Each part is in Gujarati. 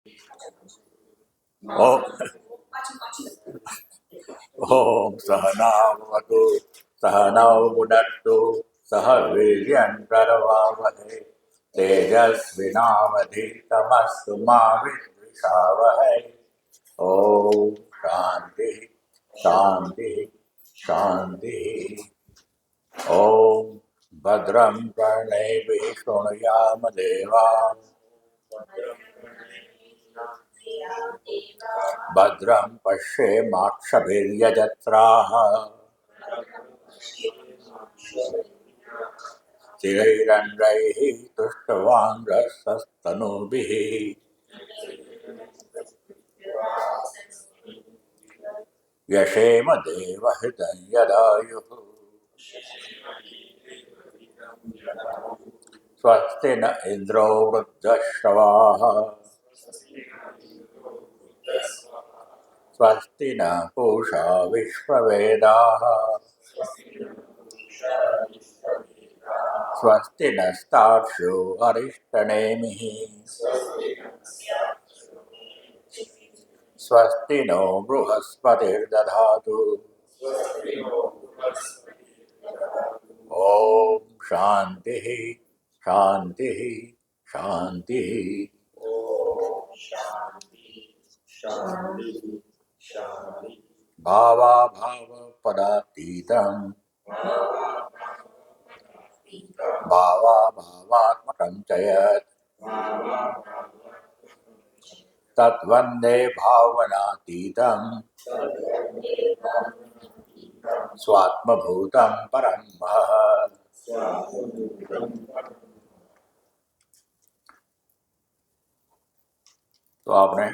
ઓમ ઓમ સહનાવતુ સહનૌ ભુનક્તુ સહ વીર્યંકરવાવહૈ તેજસ્વિનાવધીતમસ્તુ મા વિદ્વિષાવહૈ. ઓમ શાંતિ શાંતિ શાંતિ. ઓમ ભદ્રં કર્ણૈઃ શૃણુયામ દેવાः ભદ્રં પશ્યેમાક્ષભિર્યજત્રાः स्थिरैरङ्गैः तुष्टवांगस्तनूभिः यशेम देवहितं यदायुः. स्वस्ति न इन्द्रो वृद्धश्रवाः स्वस्ति न पूषा विश्ववेदाः स्वस्ति नस्तार्क्ष्यो अरिष्टनेमिः स्वस्ति नो बृहस्पतिर्दधातु. ओम शांति शांति शांति. भावा भाव पदातीतं भावा भावात्मकं च यत् तद्वन्दे भावनातीतं स्वात्मभूतं परं महः. तो आपने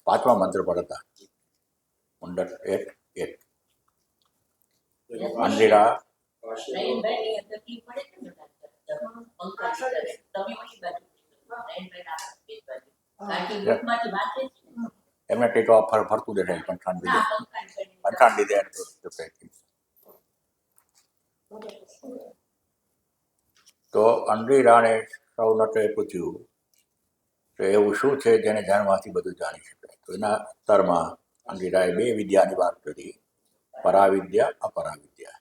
पांचवा मंत्र पढ़ा था मुंडक 1:1. अंधेरा એમને ટેકો ફરતું દેખાય પંચાણ લીધે તો અંધેરાને સૌનટે પૂછ્યું તો એવું શું છે જેને ધ્યાનમાંથી બધું જાણી શકાય. તો એના ઉત્તરમાં અંધેરાએ 2 વિદ્યાની વાત કરી, પરાવિદ્યા અપરાવિદ્યા.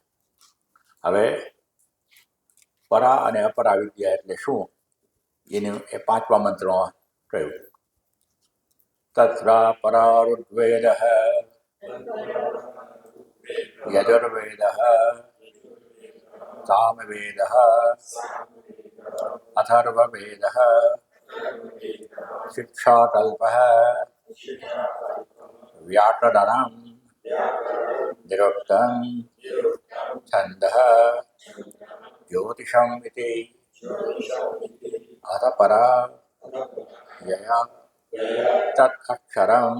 હવે પરા અને અપરાવિદ્યા એટલે શું એનું એ પાંચમા મંત્રમાં કહ્યું. તત્ર પરારુદ્વેદઃ યજુર્વેદઃ સામવેદઃ અથર્વવેદઃ શિક્ષાકલ્પઃ વ્યાકરણં નિરુક્તં છંદઃ જ્યોતિષમ ઇતિ અથ પરા યયા તત અક્ષરમ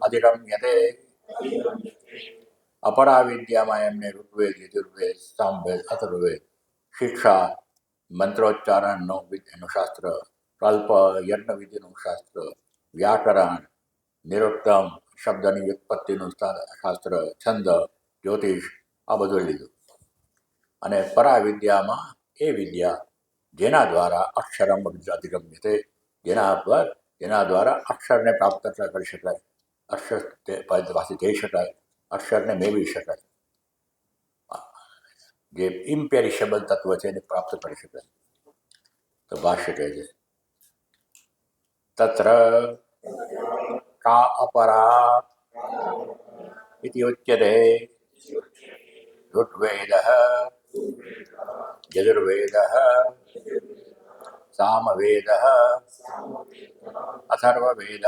અધિગમ્યતે. અપરાવિદ્યામાં એમને ઋગ્વેદ યજુર્વેદ સામવેદ અથર્વવેદ શિક્ષા મંત્રોચ્ચારણનું વિદ્યાનું શાસ્ત્ર, કલ્પ યજ્ઞવિધિનું શાસ્ત્ર, વ્યાકરણ નિરુક્તમ શબ્દની વ્યુત્પત્તિનું શાસ્ત્ર, છંદ જ્યોતિષ આ બધું લીધું. અને પરાવિદ્યામાં એ વિદ્યા જેના દ્વારા અક્ષરમ અધિગમ્યતે, જેના દ્વારા અક્ષરને પ્રાપ્ત કરી શકાય, અક્ષર પાસે જઈ શકાય, અક્ષરને મેળવી શકાય, જે ઇમ્પેરિશેબલ તત્વ છે એને પ્રાપ્ત કરી શકાય. તો ભાષ્ય કહે છે તત્ર કા અપરા ઇતિ ઉચ્યતે ઋગ્વેદઃ યજુર્વેદઃ સામવેદઃ અથર્વવેદઃ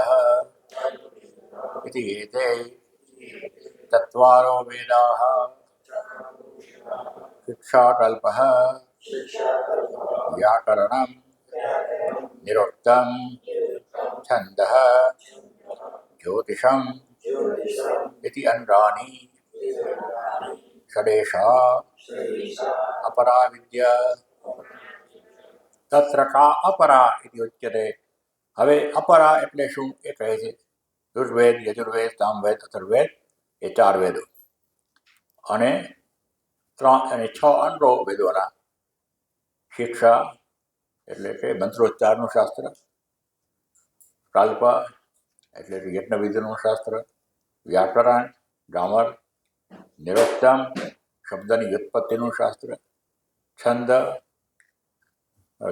ઇતિ એતે ચત્વારો વેદાઃ શિક્ષાકલ્પઃ વ્યાકરણં નિરુક્તં છંદઃ જ્યોતિષમ ઇતિ અંગાની ષડેષા અપરાવિદ્યા. તત્ર કા અપરા ઇતિ ઉચ્યતે. હવે અપરા એટલે શું એ કહે છે. ઋગ્વેદ યજુર્વેદ સામવેદ અથર્વવેદ એ 4 વેદો અને 3 અને 6 અંગો વેદોના શિક્ષા એટલે કે મંત્રોચ્ચારનું શાસ્ત્ર, કલ્પ એટલે કે યજ્ઞવિધિનું શાસ્ત્ર, વ્યાકરણ ગ્રામર, નિરોક્તમ શબ્દની વ્યુત્પત્તિનું શાસ્ત્ર, છંદ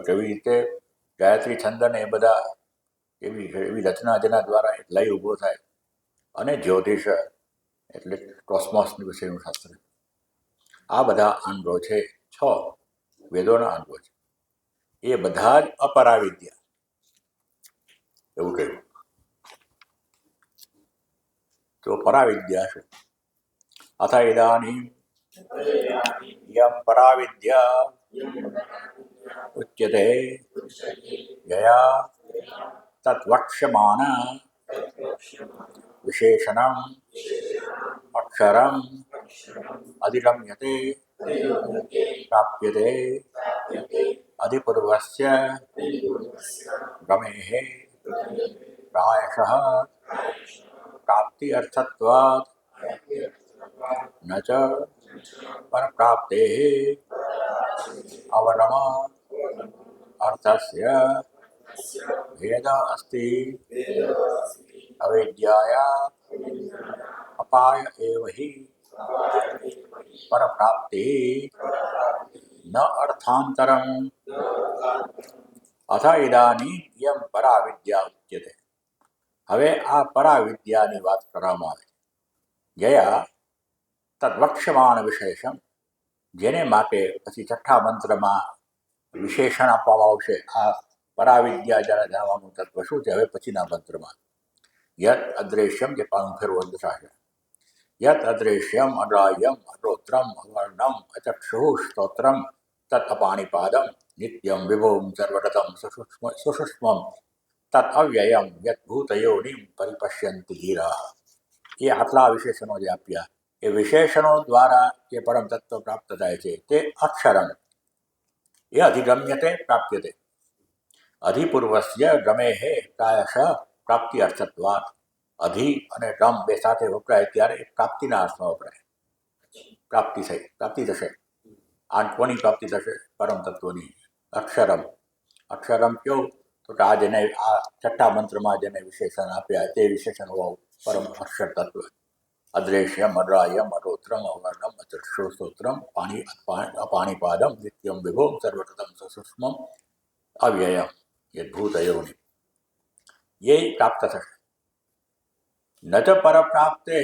કેવી રીતે ગાયત્રી છંદ ને એ બધા એવી રચના જેના દ્વારા એક લય ઊભો થાય, અને જ્યોતિષ એટલે કોસ્મોસની વિશેનું શાસ્ત્ર. આ બધા અંગો છે, 6 વેદોના અંગો છે. એ બધા જ અપરાવિદ્યા એવું કહ્યું. તો પરાવિદ્યા શું? અથ ઇદાનીમ યમ પરાવિદ્યા ઉચ્યતે યયા તત્વક્ષ્યમાન વિશેષણમ અક્ષરમ અધિગમ્યતે પ્રાપ્યતે અધિપૂર્વસ્ય ગમેઃ પ્રાયશઃ પ્રાપ્તિ અર્થત્વાत् ન ચ પરપ્રાપ્તેઃ અવનમ અર્થસ્ય ભેદ અસ્તિ અવિદ્યાયા અપાય એવ હિ પરપ્રાપ્તિ ન અર્થાંતરમ અથ ઇદાનીમ યમ પરાવિદ્યા ઉચ્યતે. હવે આ પરાવિદ્યાની વાત કરવામાં આવે છે. જયા તદ્વક્ષ્યમાણ વિશેષણ, જેને માટે પછી છઠ્ઠા મંત્રમાં વિશેષણ આપવામાં આવશે. આ પરાવિદ્યા જ્યારે જાણવાનું તત્વ શું છે હવે પછીના મંત્રમાં. યત અદ્રેશ્યમ, જે પાનું ફેરવું દર્શાશે. યત અદ્રેશ્યમ અગ્રાહ્યમ અગ્રોત્રમ અવર્ણમ અચક્ષુઃ સ્તોત્રમ તત અપાણિપાદમ નિત્યમ વિભુમ સર્વગતમ સુષુષ્મમ તત અવ્યયમ યત ભૂતયોનિમ પરિપશ્યન્તિ ધીરા. એ આટલા વિશેષણો જે આપ્યા, એ વિશેષણો દ્વારા જે પરમ તત્વ પ્રાપ્ત થાય છે તે અક્ષરમ, એ અધિગમ્યતે પ્રાપ્યતે. અધિપૂર્વસ્ય ગમેઃ પ્રાયશઃ પ્રાપ્તિ અર્થત્વાत्. અધિ અને ગમ બે સાથે વપરાય ત્યારે એ પ્રાપ્તિના અર્થમાં વપરાય. પ્રાપ્તિ થઈ, પ્રાપ્તિ થશે. આ કોની પ્રાપ્તિ થશે? પરમ તત્વની. અક્ષરમ, અક્ષરમ કેવું? તો કે આ જેને આ છઠ્ઠા મંત્રમાં જેને વિશેષણ આપ્યા તે વિશેષણ હોવું પરમ અક્ષર તત્વ. અદ્રેશ્યમ અગ્રાહ્યમ અગોત્રમ અવર્ણમ અચક્ષુ સ્તોત્રમ અપાણિપાદમ નિત્યમ વિભુમ સર્વગતમ સુષુષ્મમ અવ્યયમ યદ્ભૂતયોનિ. એ પ્રાપ્ત થશે. ન ચ પરપ્રાપ્તે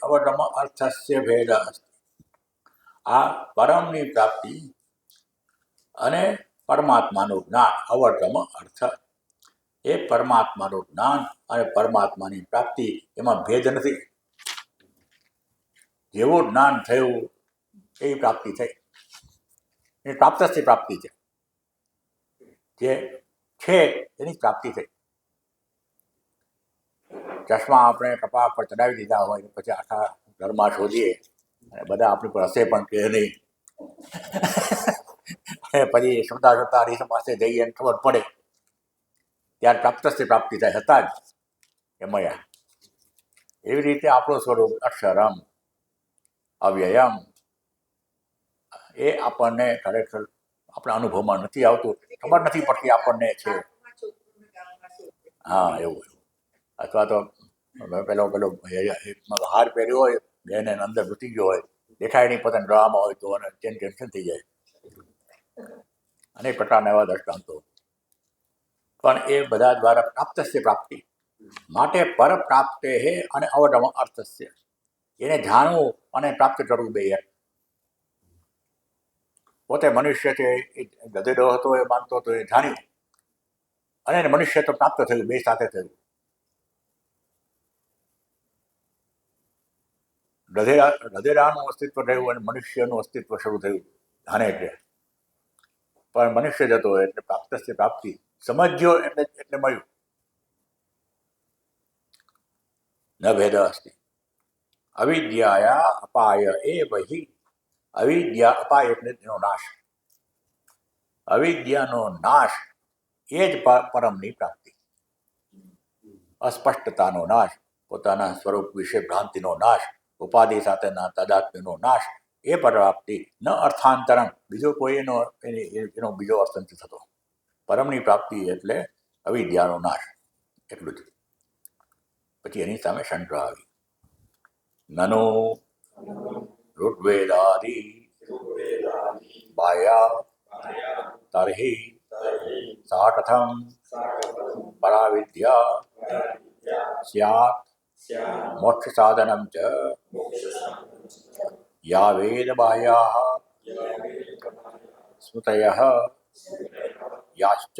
અવનમ અર્થસ્ય ભેદ અસ્તિ. આ પરમની પ્રાપ્તિ અને પરમાત્માનું જ્ઞાન, અવર્તમ અર્થ. એ પરમાત્માનું જ્ઞાન અને પરમાત્માની પ્રાપ્તિ, એમાં ભેદ નથી. જેવું જ્ઞાન થયું એવી પ્રાપ્તિ થઈ. એ પ્રાપ્તસ્ય પ્રાપ્તિ છે, જે છે એની પ્રાપ્તિ થઈ. ચશ્મા આપણે કપા પર ચડાવી દીધા હોય પછી આખા ઘરમાં શોધીએ અને બધા આપણી પર હસે પણ કે નહીં. અને પછી શોધતા શોધતા હરીશ પાસે જઈએ અને ખબર પડે ત્યારે પ્રાપ્તસ્ય પ્રાપ્તિ થાય. હતા જ એમયા. એવી રીતે આપણું સ્વરૂપ અક્ષરમ અવ્યયમ, એ આપણને ખરેખર આપણા અનુભવમાં નથી આવતું, ખબર નથી પડતી આપણને છે. હા, એવું. અથવા તો પેલો હાર પહેર્યો હોય એને અંદર ઘૂસી ગયો હોય, દેખાય નહીં પોતાના ગળામાં હોય તો, અને ટેન્શન થઈ જાય. અનેક પ્રકારના એવા દ્રષ્ટાંતો. પણ એ બધા દ્વારા પ્રાપ્તસ્ય પ્રાપ્તિ માટે પર પ્રાપ્તે હે અને અવનમ અર્થસ્ય. એને જાણવું અને પ્રાપ્ત કરવું બે એક. પોતે મનુષ્ય છે એ ગધેડો હતો એ માનતો હતો, એ જાણ્યું, અને મનુષ્ય તો પ્રાપ્ત થયું, બે સાથે થયું. ગધેડાનું અસ્તિત્વ થયું અને મનુષ્યનું અસ્તિત્વ શરૂ થયું, જાણે એટલે. પણ મનુષ્ય જતો એટલે પ્રાપ્તસ્ય પ્રાપ્તિ. સમજ્યો એટલે મળ્યું. ન ભેદ અસ્તિ. અવિદ્યાયા અપાય એવ હિ. અવિદ્યા, અપાય એટલે એનો નાશ. અવિદ્યાનો નાશ એ જ પરમની પ્રાપ્તિ. અસ્પષ્ટતાનો નાશ, પોતાના સ્વરૂપ વિશે ભ્રાંતિનો નાશ, ઉપાધિ સાથેના તાદાત્મ્યનો નાશ, એ પ્રાપ્તિ. ન અર્થાંતરમ, બીજો કોઈ એનો બીજો અર્થ નથી થતો. પરમની પ્રાપ્તિ એટલે અવિદ્યાનો નાશ, એટલું જ. પછી એની સામે શંકા આવી. નનો ઋગ્વેદાદિ બાહ્યા તર્હિ સા કથમ પરાવિદ્યા સ્યાત મોક્ષ સાધનમ ચ યા વેદ બાહ્યાઃ સ્મૃતયઃ યાશ્ચ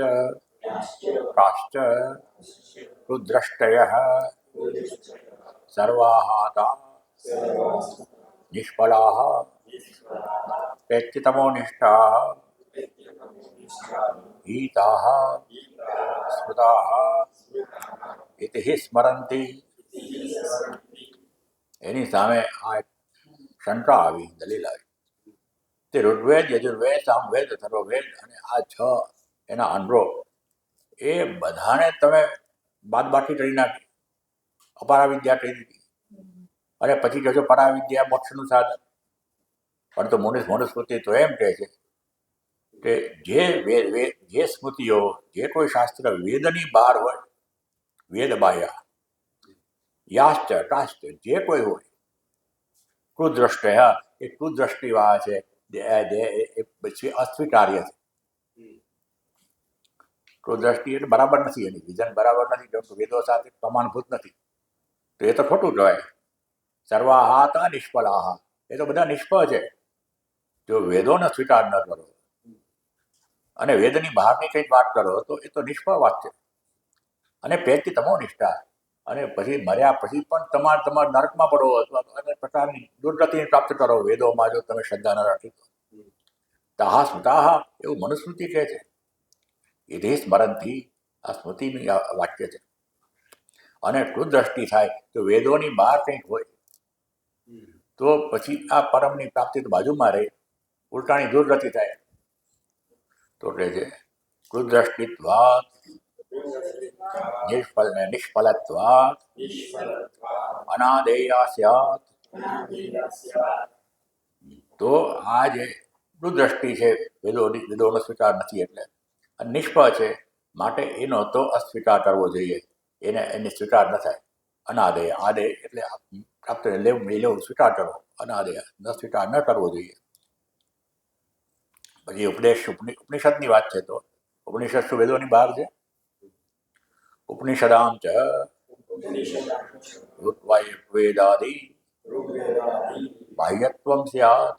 કાશ્ચ રુદ્રષ્ટયઃ સર્વાઃ તા નિષ્ફલાઃ પ્રેત્યતમોનિષ્ઠાઃ ગીતાઃ સ્મૃતાઃ ઇતિ હિ સ્મરન્તિ. એની સામે આ શંકા આવી, દલીલ આવી. તે ઋગ્વેદ, યજુર્વેદ, સામવેદ, અથર્વવેદ અને આ 6 એના અંગો, એ બધાને તમે બાદબાકી કરી નાખી, અપરાવિદ્યા કહી દીધી. અને પછી કહેશો પરાવિદ્યા મોક્ષનું સાધન. પણ તો મનુસ્મૃતિ તો એમ કહે છે કે જે સ્મૃતિઓ, જે કોઈ શાસ્ત્ર વેદની બહાર હોય, વેદ બાહ્યા યાશ્ચ કાશ્ચ, જે કોઈ હોય, કુદ્રષ્ટય, એ કુદ્રષ્ટિવાળા છે, એ પછી અસ્વીકાર્ય છે. કુદ્રષ્ટિ એટલે બરાબર નથી, એની વિઝન બરાબર નથી, કેમ વેદો સાથે પ્રમાણભૂત નથી, તો એ તો ખોટું કહેવાય. સર્વાહાતા નિષ્ફળાહ, એ તો બધા નિષ્ફળ છે. જો વેદોનો સ્વીકાર ન કરો અને વેદની બહારની કંઈક વાત કરો તો એ તો નિષ્ફળ વાત છે. અને પેટથી તમો નિષ્ઠા, અને પછી મર્યા પછી પણ તમારે નરકમાં પડો અથવા અનેક પ્રકારની દુર્ગતિને પ્રાપ્ત કરો વેદોમાં, જો તમે શ્રદ્ધા ન રાખી તો. તાહા સ્મૃતાહ, એવું મનુસ્મૃતિ કહે છે. એ સ્મરણથી, આ સ્મૃતિનું વાક્ય છે. અને કુદ્રષ્ટિ થાય તો વેદોની બહાર કંઈક હોય તો પછી આ પરમની પ્રાપ્તિ તો બાજુમાં રહે, ઉલટાની દુર્ગતિ થાય. તો કહે છે કુદ્રષ્ટિત્વાત નિષ્ફલત્વાત અનાદેયા સ્યાત. તો આ જે દુર્દ્રષ્ટિ છે, વેદોનો સ્વીકાર નથી એટલે, અને નિષ્ફળ છે, માટે એનો તો અસ્વીકાર કરવો જોઈએ. એને સ્વીકાર ન થાય. અનાદેય, આદેય એટલે પ્રાપ્ત લેવું સ્વીકાર કરો, અનાદેય ન સ્વીકાર ન કરવો જોઈએ. પછી ઉપનિષદની વાત છે, તો ઉપનિષદ શું વેદોની બહાર છે? ઉપનિષદામ ચ વેદાદિ બાહ્યત્વમ સ્યાત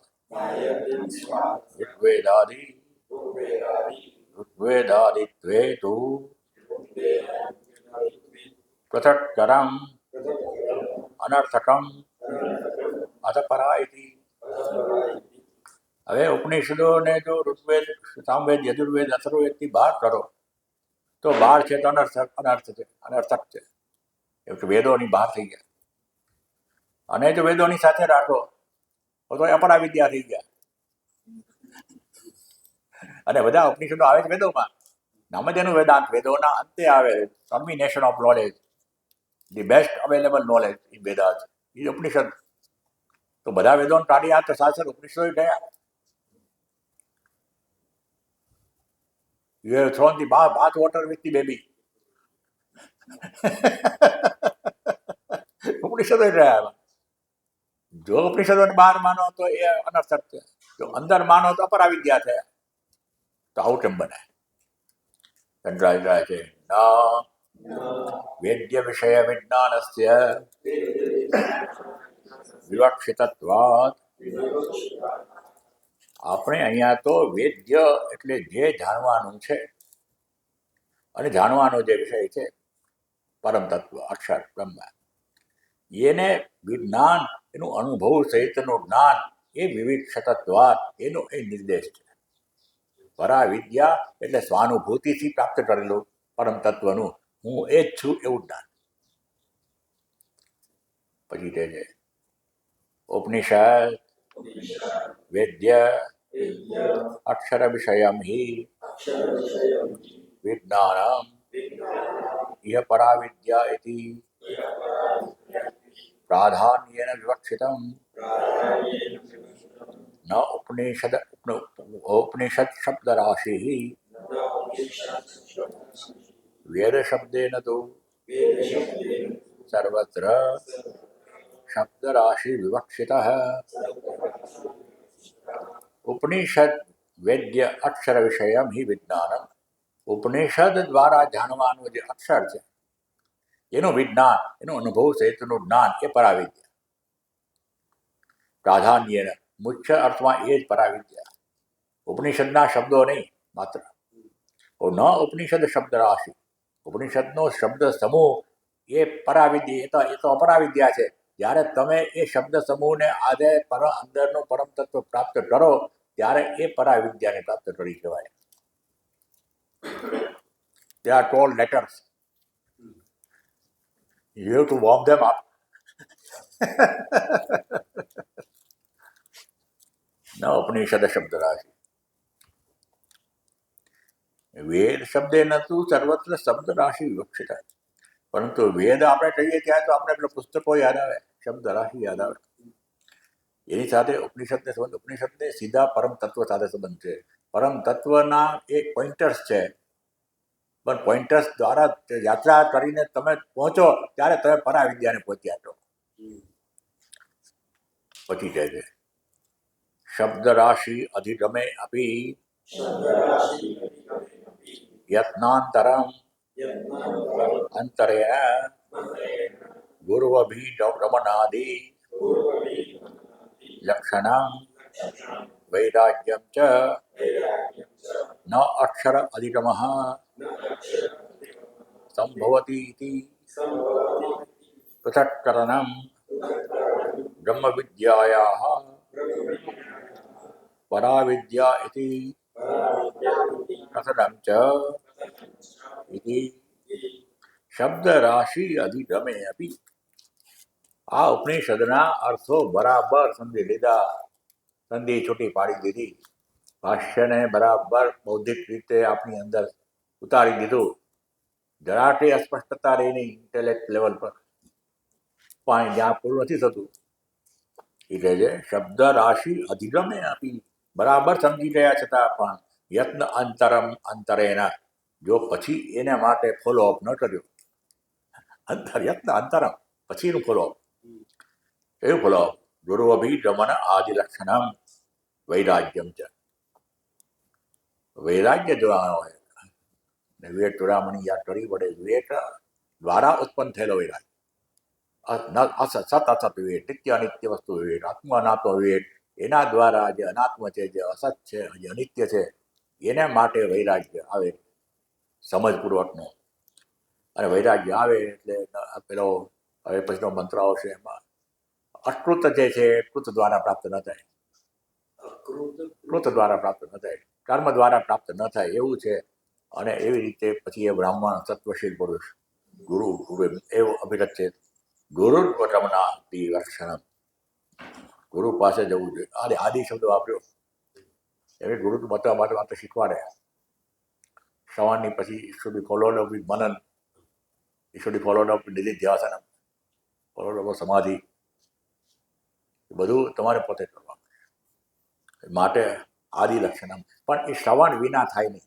ઋગ્વેદાદિત્વે તુ પૃથક્કરમ અનર્થકમ અથ પરા ઇતિ. હવે ઉપનિષદોને જો ઋગ્વેદ, સામવેદ, યજુર્વેદ, અથર્વવેદથી બહાર કરો તો બહાર છે તો અનર્થક છે, એવું કે વેદોની બહાર થઈ ગયા. અને જો વેદોની સાથે રાખો તો અપરાવિદ્યા થઈ ગયા. અને બધા ઉપનિષદો આવે છે વેદોમાં, નામ જ એનું વેદાંત, વેદોના અંતે આવે, combination of knowledge, the best available knowledge in Vedanta is Upanishad. તો બધા વેદોને કાઢી આ તો શાસ્ત્ર ઉપનિષદો ગયા. You have thrown the bath water with the baby. ઉપનિષદો રહ્યા. જો ઉપનિષદોને બહાર માનો તો એ અનર્થક છે, જો અંદર માનો તો અપરાવિદ્યા છે. તો આવું કેમ બને? શંકરાચાર્ય છે વેદ્ય વિષય વિજ્ઞાનસ્ય વિવક્ષિતત્વાત. આપણે અહીંયા તો વેદ્ય એટલે જે જાણવાનું છે, અને જાણવાનો જે વિષય છે પરમ તત્વ અક્ષર બ્રહ્મ, એને વિજ્ઞાન, એનું અનુભવ સહિતનું જ્ઞાન, એ વિવિક્ષતત્વાત, એનો એ નિર્દેશ છે. પરાવિદ્યા એટલે સ્વાનુભૂતિથી પ્રાપ્ત કરેલું પરમ તત્વનું હું એ જ છું એવું જ્ઞાન. પછી કહે છે ઉપનિષદ વેદ્ય અક્ષર વિષયમ હિ વિજ્ઞાનમ ઇહ પરાવિદ્યા ઇતિ પ્રાધાન્યેન વિવક્ષિતમ ન ઉપનિષદ શબ્દ રાશિ વેદ શબ્દેન તો સર્વત્ર શબ્દરાશિ વિવક્ષિતઃ ઉપનિષદ વેદ્ય અક્ષર વિષયમ હિ વિજ્ઞાનમ. ઉપનિષદ દ્વારા જાણવાનું જે અક્ષર છે એનું વિજ્ઞાન, એનો અનુભવ છે, તેનું જ્ઞાન એ પરાવિદ્યા. પ્રાધાન્ય મુખ્ય અર્થમાં એ જ પરાવિદ્યા, ઉપનિષદના શબ્દો નહીં માત્ર. ન ઉપનિષદ શબ્દ રાશિ, ઉપનિષદનો શબ્દ સમૂહ એ પરાવિદ્યા, એ તો અપરાવિદ્યા છે. જ્યારે તમે એ શબ્દ સમૂહને આધે અંદરનું પરમ તત્વ પ્રાપ્ત કરો ત્યારે એ પરાવિદ્યાને પ્રાપ્ત કરી કહેવાય. They are told letters. You have to warm them up. ન ઉપનિષદ શબ્દ રાશિ. વેદ શબ્દે નતું સર્વત્ર શબ્દ રાશિ વિવક્ષિત. પરંતુ વેદ આપણે કહીએ ત્યાં તો આપણે પેલા પુસ્તકો યાદ આવે, શબ્દ રાશિ યાદ આવે. એની સાથે ઉપનિષદને સંબંધ, ઉપનિષદને સીધા પરમ તત્વ સાથે સંબંધ છે. પરમ તત્વના એક પોઈન્ટર્સ છે, પણ પોઈન્ટર્સ દ્વારા યાત્રા કરીને તમે પહોંચો ત્યારે તમે પરાવિદ્યાને પહોંચ્યા છો. પછી કહે છે શબ્દ રાશિ અધિગમે અપી યત્નાંતરમ અંતરે ગુર્વભીરમણાદિ લક્ષણમ વૈરાગ્યમ ચ ન અક્ષર અધિગમઃ સંભવતિ ઇતિ પૃથક્કરણમ બ્રહ્મ વિદ્યાયાઃ પરાવિદ્યા ઇતિ કથનમ ચ ઇતિ શબ્દ રાશિ અધિગમે અપી. આ ઉપનિષદના અર્થો બરાબર સમજી લીધા, સંધિ છૂટી પાડી દીધી, ભાષ્યને બરાબર બૌદ્ધિક રીતે આપણી અંદર ઉતારી દીધું. જરાટી અસ્પષ્ટતા રહીની ઇન્ટેલેક્ટ લેવલ પર, પણ જ્યાં પૂરું નથી થતું એ કહે છે શબ્દ રાશિ અધિગમે આપી. બરાબર સમજી ગયા છતાં પણ યત્ન અંતરેના, જો પછી એને માટે ફોલોઅપ ન કર્યો, યત્ન અંતરમ પછીનું ફોલોઅપ, એવું ફોલોઅપ ગુરુઅભિગમન આદિ લક્ષણમ વૈરાગ્યમ છે. વૈરાગ્ય જોવાનો હોય, વિવેક ચૂડામણી યાદ કરવી પડે. વિવેક દ્વારા ઉત્પન્ન થયેલો વૈરાગ્ય, સત અસત વિવેક, નિત્ય અનિત્ય વસ્તુ વિવેક, આત્મ અનાત્મ વિવેક, એના દ્વારા જે અનાત્મ છે, જે અસત છે, જે અનિત્ય છે, એને માટે વૈરાગ્ય આવે સમજપૂર્વકનો. અને વૈરાગ્ય આવે એટલે પેલો હવે પછીનો મંત્ર આવશે એમાં અકૃત જે છે કૃત દ્વારા પ્રાપ્ત ન થાય, કૃત દ્વારા પ્રાપ્ત ન થાય, કર્મ દ્વારા પ્રાપ્ત ન થાય એવું છે. અને એવી રીતે પછી એ બ્રાહ્મણ સત્વશીલ પુરુષ ગુરુ એવું અભિગત છે. ગુરુ રમનાતિ લક્ષણમ, ગુરુ પાસે જવું જોઈએ. આદિ શબ્દ વાપર્યો, એવી ગુરુ બતાવવા માટે માત્ર શીખવાડે. શ્રવણની પછી should be followed up with Manan, it should be followed up with નિધિધ્યાસનમ, followed up સમાધિ, એ બધું તમારે પોતે કરવાનું માટે આદિ લક્ષણમ. પણ એ શ્રવણ વિના થાય નહીં.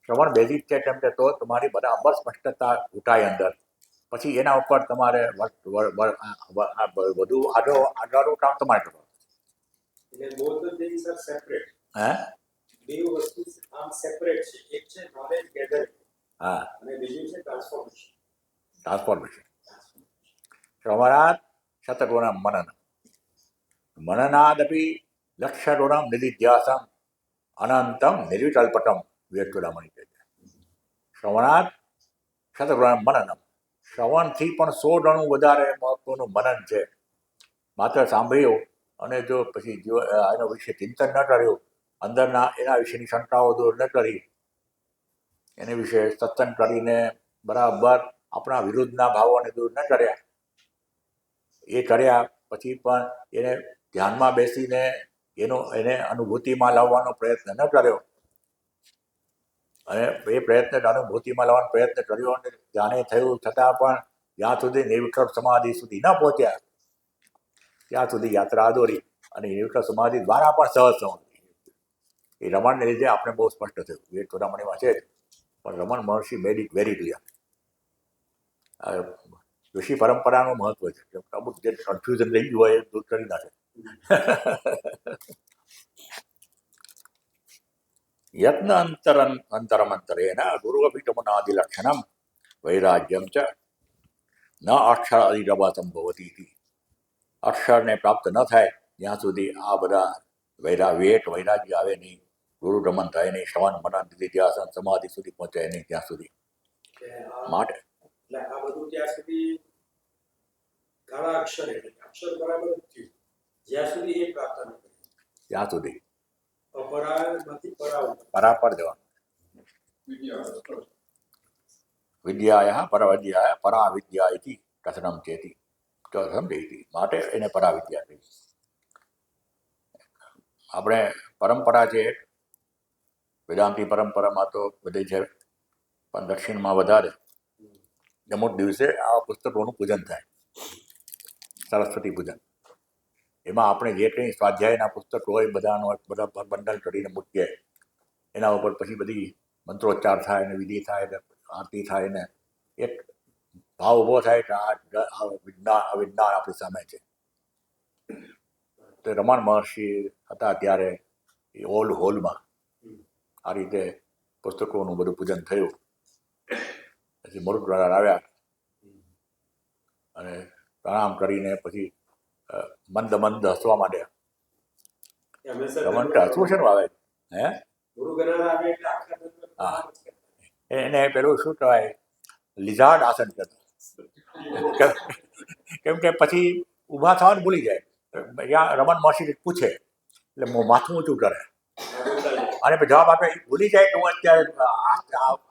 શ્રવણ બેઝિક છે કેમ કે તો તમારી બરાબર સ્પષ્ટતા ઘૂંટાય અંદર, પછી એના ઉપર તમારે બધું આગળનું કામ તમારે કરવાનું. હે બે વસ્તુ આમ સેપરેટ છે, એક છે નોલેજ ગેધરિંગ, હા, અને બીજું છે ટ્રાન્સફોર્મેશન. ટ્રાન્સફોર્મેશન. શ્રવણાત શતગુણમ મનન, મનનાદપી લક્ષગુણમ નિધિધ્યાસમ અનંતમ નિર્વિકલ્પટમ. વિવેકચૂડામણી કહે છે શ્રવણાત શતગુણમ મનનમ, શ્રવણથી પણ 100 ગણું વધારે મહત્વનું મનન છે. માત્ર સાંભળ્યું અને જો પછી જો એના વિશે ચિંતન ન કર્યું, અંદરના એના વિશેની શંકાઓ દૂર ન કરી, એને વિશે સત્સંગ કરીને બરાબર આપણા વિરુદ્ધના ભાવોને દૂર ન કર્યા, એ કર્યા પછી પણ એને ધ્યાનમાં બેસીને એને અનુભૂતિમાં લાવવાનો પ્રયત્ન ન કર્યો, અને એ પ્રયત્ન અનુભૂતિમાં લાવવાનો પ્રયત્ન કર્યો અને ધ્યાને થયું છતાં પણ જ્યાં સુધી નિર્વિકલ્પ સમાધિ સુધી ન પહોંચ્યા ત્યાં સુધી યાત્રા અધૂરી. અને નિર્વિકલ્પ સમાધિ દ્વારા પણ સહજ સમાધિ. એ રમણને લીધે આપણે બહુ સ્પષ્ટ થયું. એ ચોરામણીમાં છે જ, પણ રમણ મહર્ષિ મેડ ઇટ વેરી ક્લિયર. ઋષિ પરંપરાનું મહત્વ છે કે અમુક જે કન્ફ્યુઝન રહી ગયું હોય એ દૂર કરી નાખે. યત્ન અંતરમંતરેણ ગુરુઅભિગમનાદિલક્ષણમ વૈરાગ્યમ ચ ન અક્ષર અધિરવાતમ ભવતી ઇતિ. અક્ષરને પ્રાપ્ત ન થાય ત્યાં સુધી આ બધા વૈરાગ્ય આવે નહીં, ગુરુ રમન થાય નહીં, શ્રવણ મનન નિધિધ્યાસન સમાધિ સુધી પહોંચે નહીં ત્યાં સુધી. માટે એટલે આ બધું ત્યાં સુધી કાળા અક્ષર એટલે અક્ષર બરાબર જ થયું જ્યાં સુધી એ પ્રાપ્ત ન કરે ત્યાં સુધી અપરામાંથી પરાવ પરા પર જવાનું. વિદ્યાયા પરવિદ્યાય પરા વિદ્યા ઇતિ કથનમ ચેતી સમજેતી. માટે એને પરા વિદ્યા કહી. આપણે પરંપરા છે, વેદાંતિ પરંપરામાં તો બધી છે, પણ દક્ષિણમાં વધારે જમુટ દિવસે આ પુસ્તકોનું પૂજન થાય, સરસ્વતી પૂજન. એમાં આપણે જે કંઈ સ્વાધ્યાયના પુસ્તકો હોય બધા બંડલ કરીને મૂકીએ. એના ઉપર પછી બધી મંત્રોચ્ચાર થાય ને વિધિ થાય ને આરતી થાય ને એક ભાવ ઊભો થાય કે આ વિજ્ઞાન આપણી સામે છે. તો રમણ મહર્ષિ હતા ત્યારે એ હોલમાં આ રીતે પુસ્તકોનું બધું પૂજન થયું. પછી મુરુડવાળા આવ્યા અને પ્રણામ કરીને પછી મંદ હસવા માંડ્યા. રમણ કે હસવું છે ને આવે હે ગુરુ ગણના આવે એટલે આખા દિવસ હા. એને પેલું શું કહેવાય, લિઝાર્ડ આસન કરતા. કેમ કે પછી ઊભા થવાનું ભૂલી જાય. રમણ મહર્ષિ પૂછે એટલે માથું ઊંચું કરે અને જવાબ આપે, ભૂલી જાય કે હું અત્યારે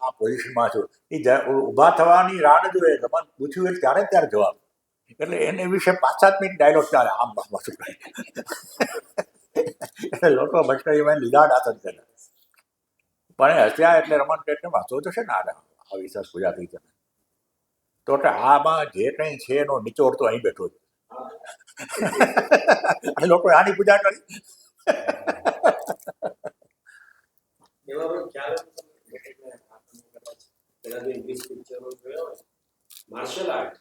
આ પોઝિશનમાં છું. એ ઊભા થવાની રાહ ન જોઈએ, રમણ પૂછ્યું એટલે ત્યારે જવાબ. એટલે એને વિશે 5-7 મિનિટ ડાયલોગ ચાલે આમ માથું કરે. એટલે લોકો ભટકાઈમાં લિઝાર્ડ આસન કરે. પણ હસ્યા એટલે રમણ પેટને વાંચો તો છે ને આ વિશેષ પૂજા થઈ છે તો કે આમાં જે કંઈ છે એનો નિચોડ તો અહીં બેઠો છે. અને લોકો આની પૂજા કરી. એવા પણ ખ્યાલ પેલા જે ઇંગ્લિશ પિક્ચરો જોયા હોય માર્શલ આર્ટ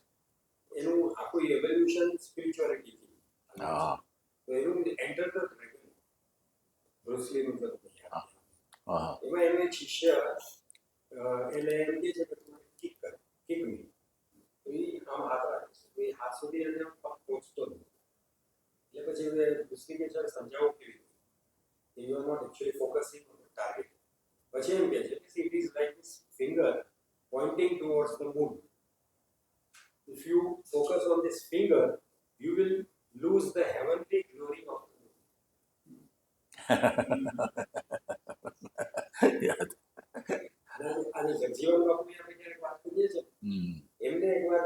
એનું આખું એવોલ્યુશન સ્પિરિચ્યુઆલિટી થી હા તો એનું એન્ટર ધ ડ્રેગન બ્રુસલી નું હા એમાં એનો એક શિષ્ય એટલે એમ કે છે કે તું કિક મી તો એ આમ હાથ રાખે છે તો એ હાથ સુધી એને પગ પહોંચતો નથી. એટલે પછી બ્રુસલી કે છે સમજાવો કેવી રીતે you are not actually focusing on the target. પછી એમ કે છે કે it is like this finger pointing towards the moon. If you focus on this finger, you will lose the heavenly glory of the moon. અને જગજીવન બાપુની આપણે ક્યારેક વાત કરીએ છીએ એમને એકવાર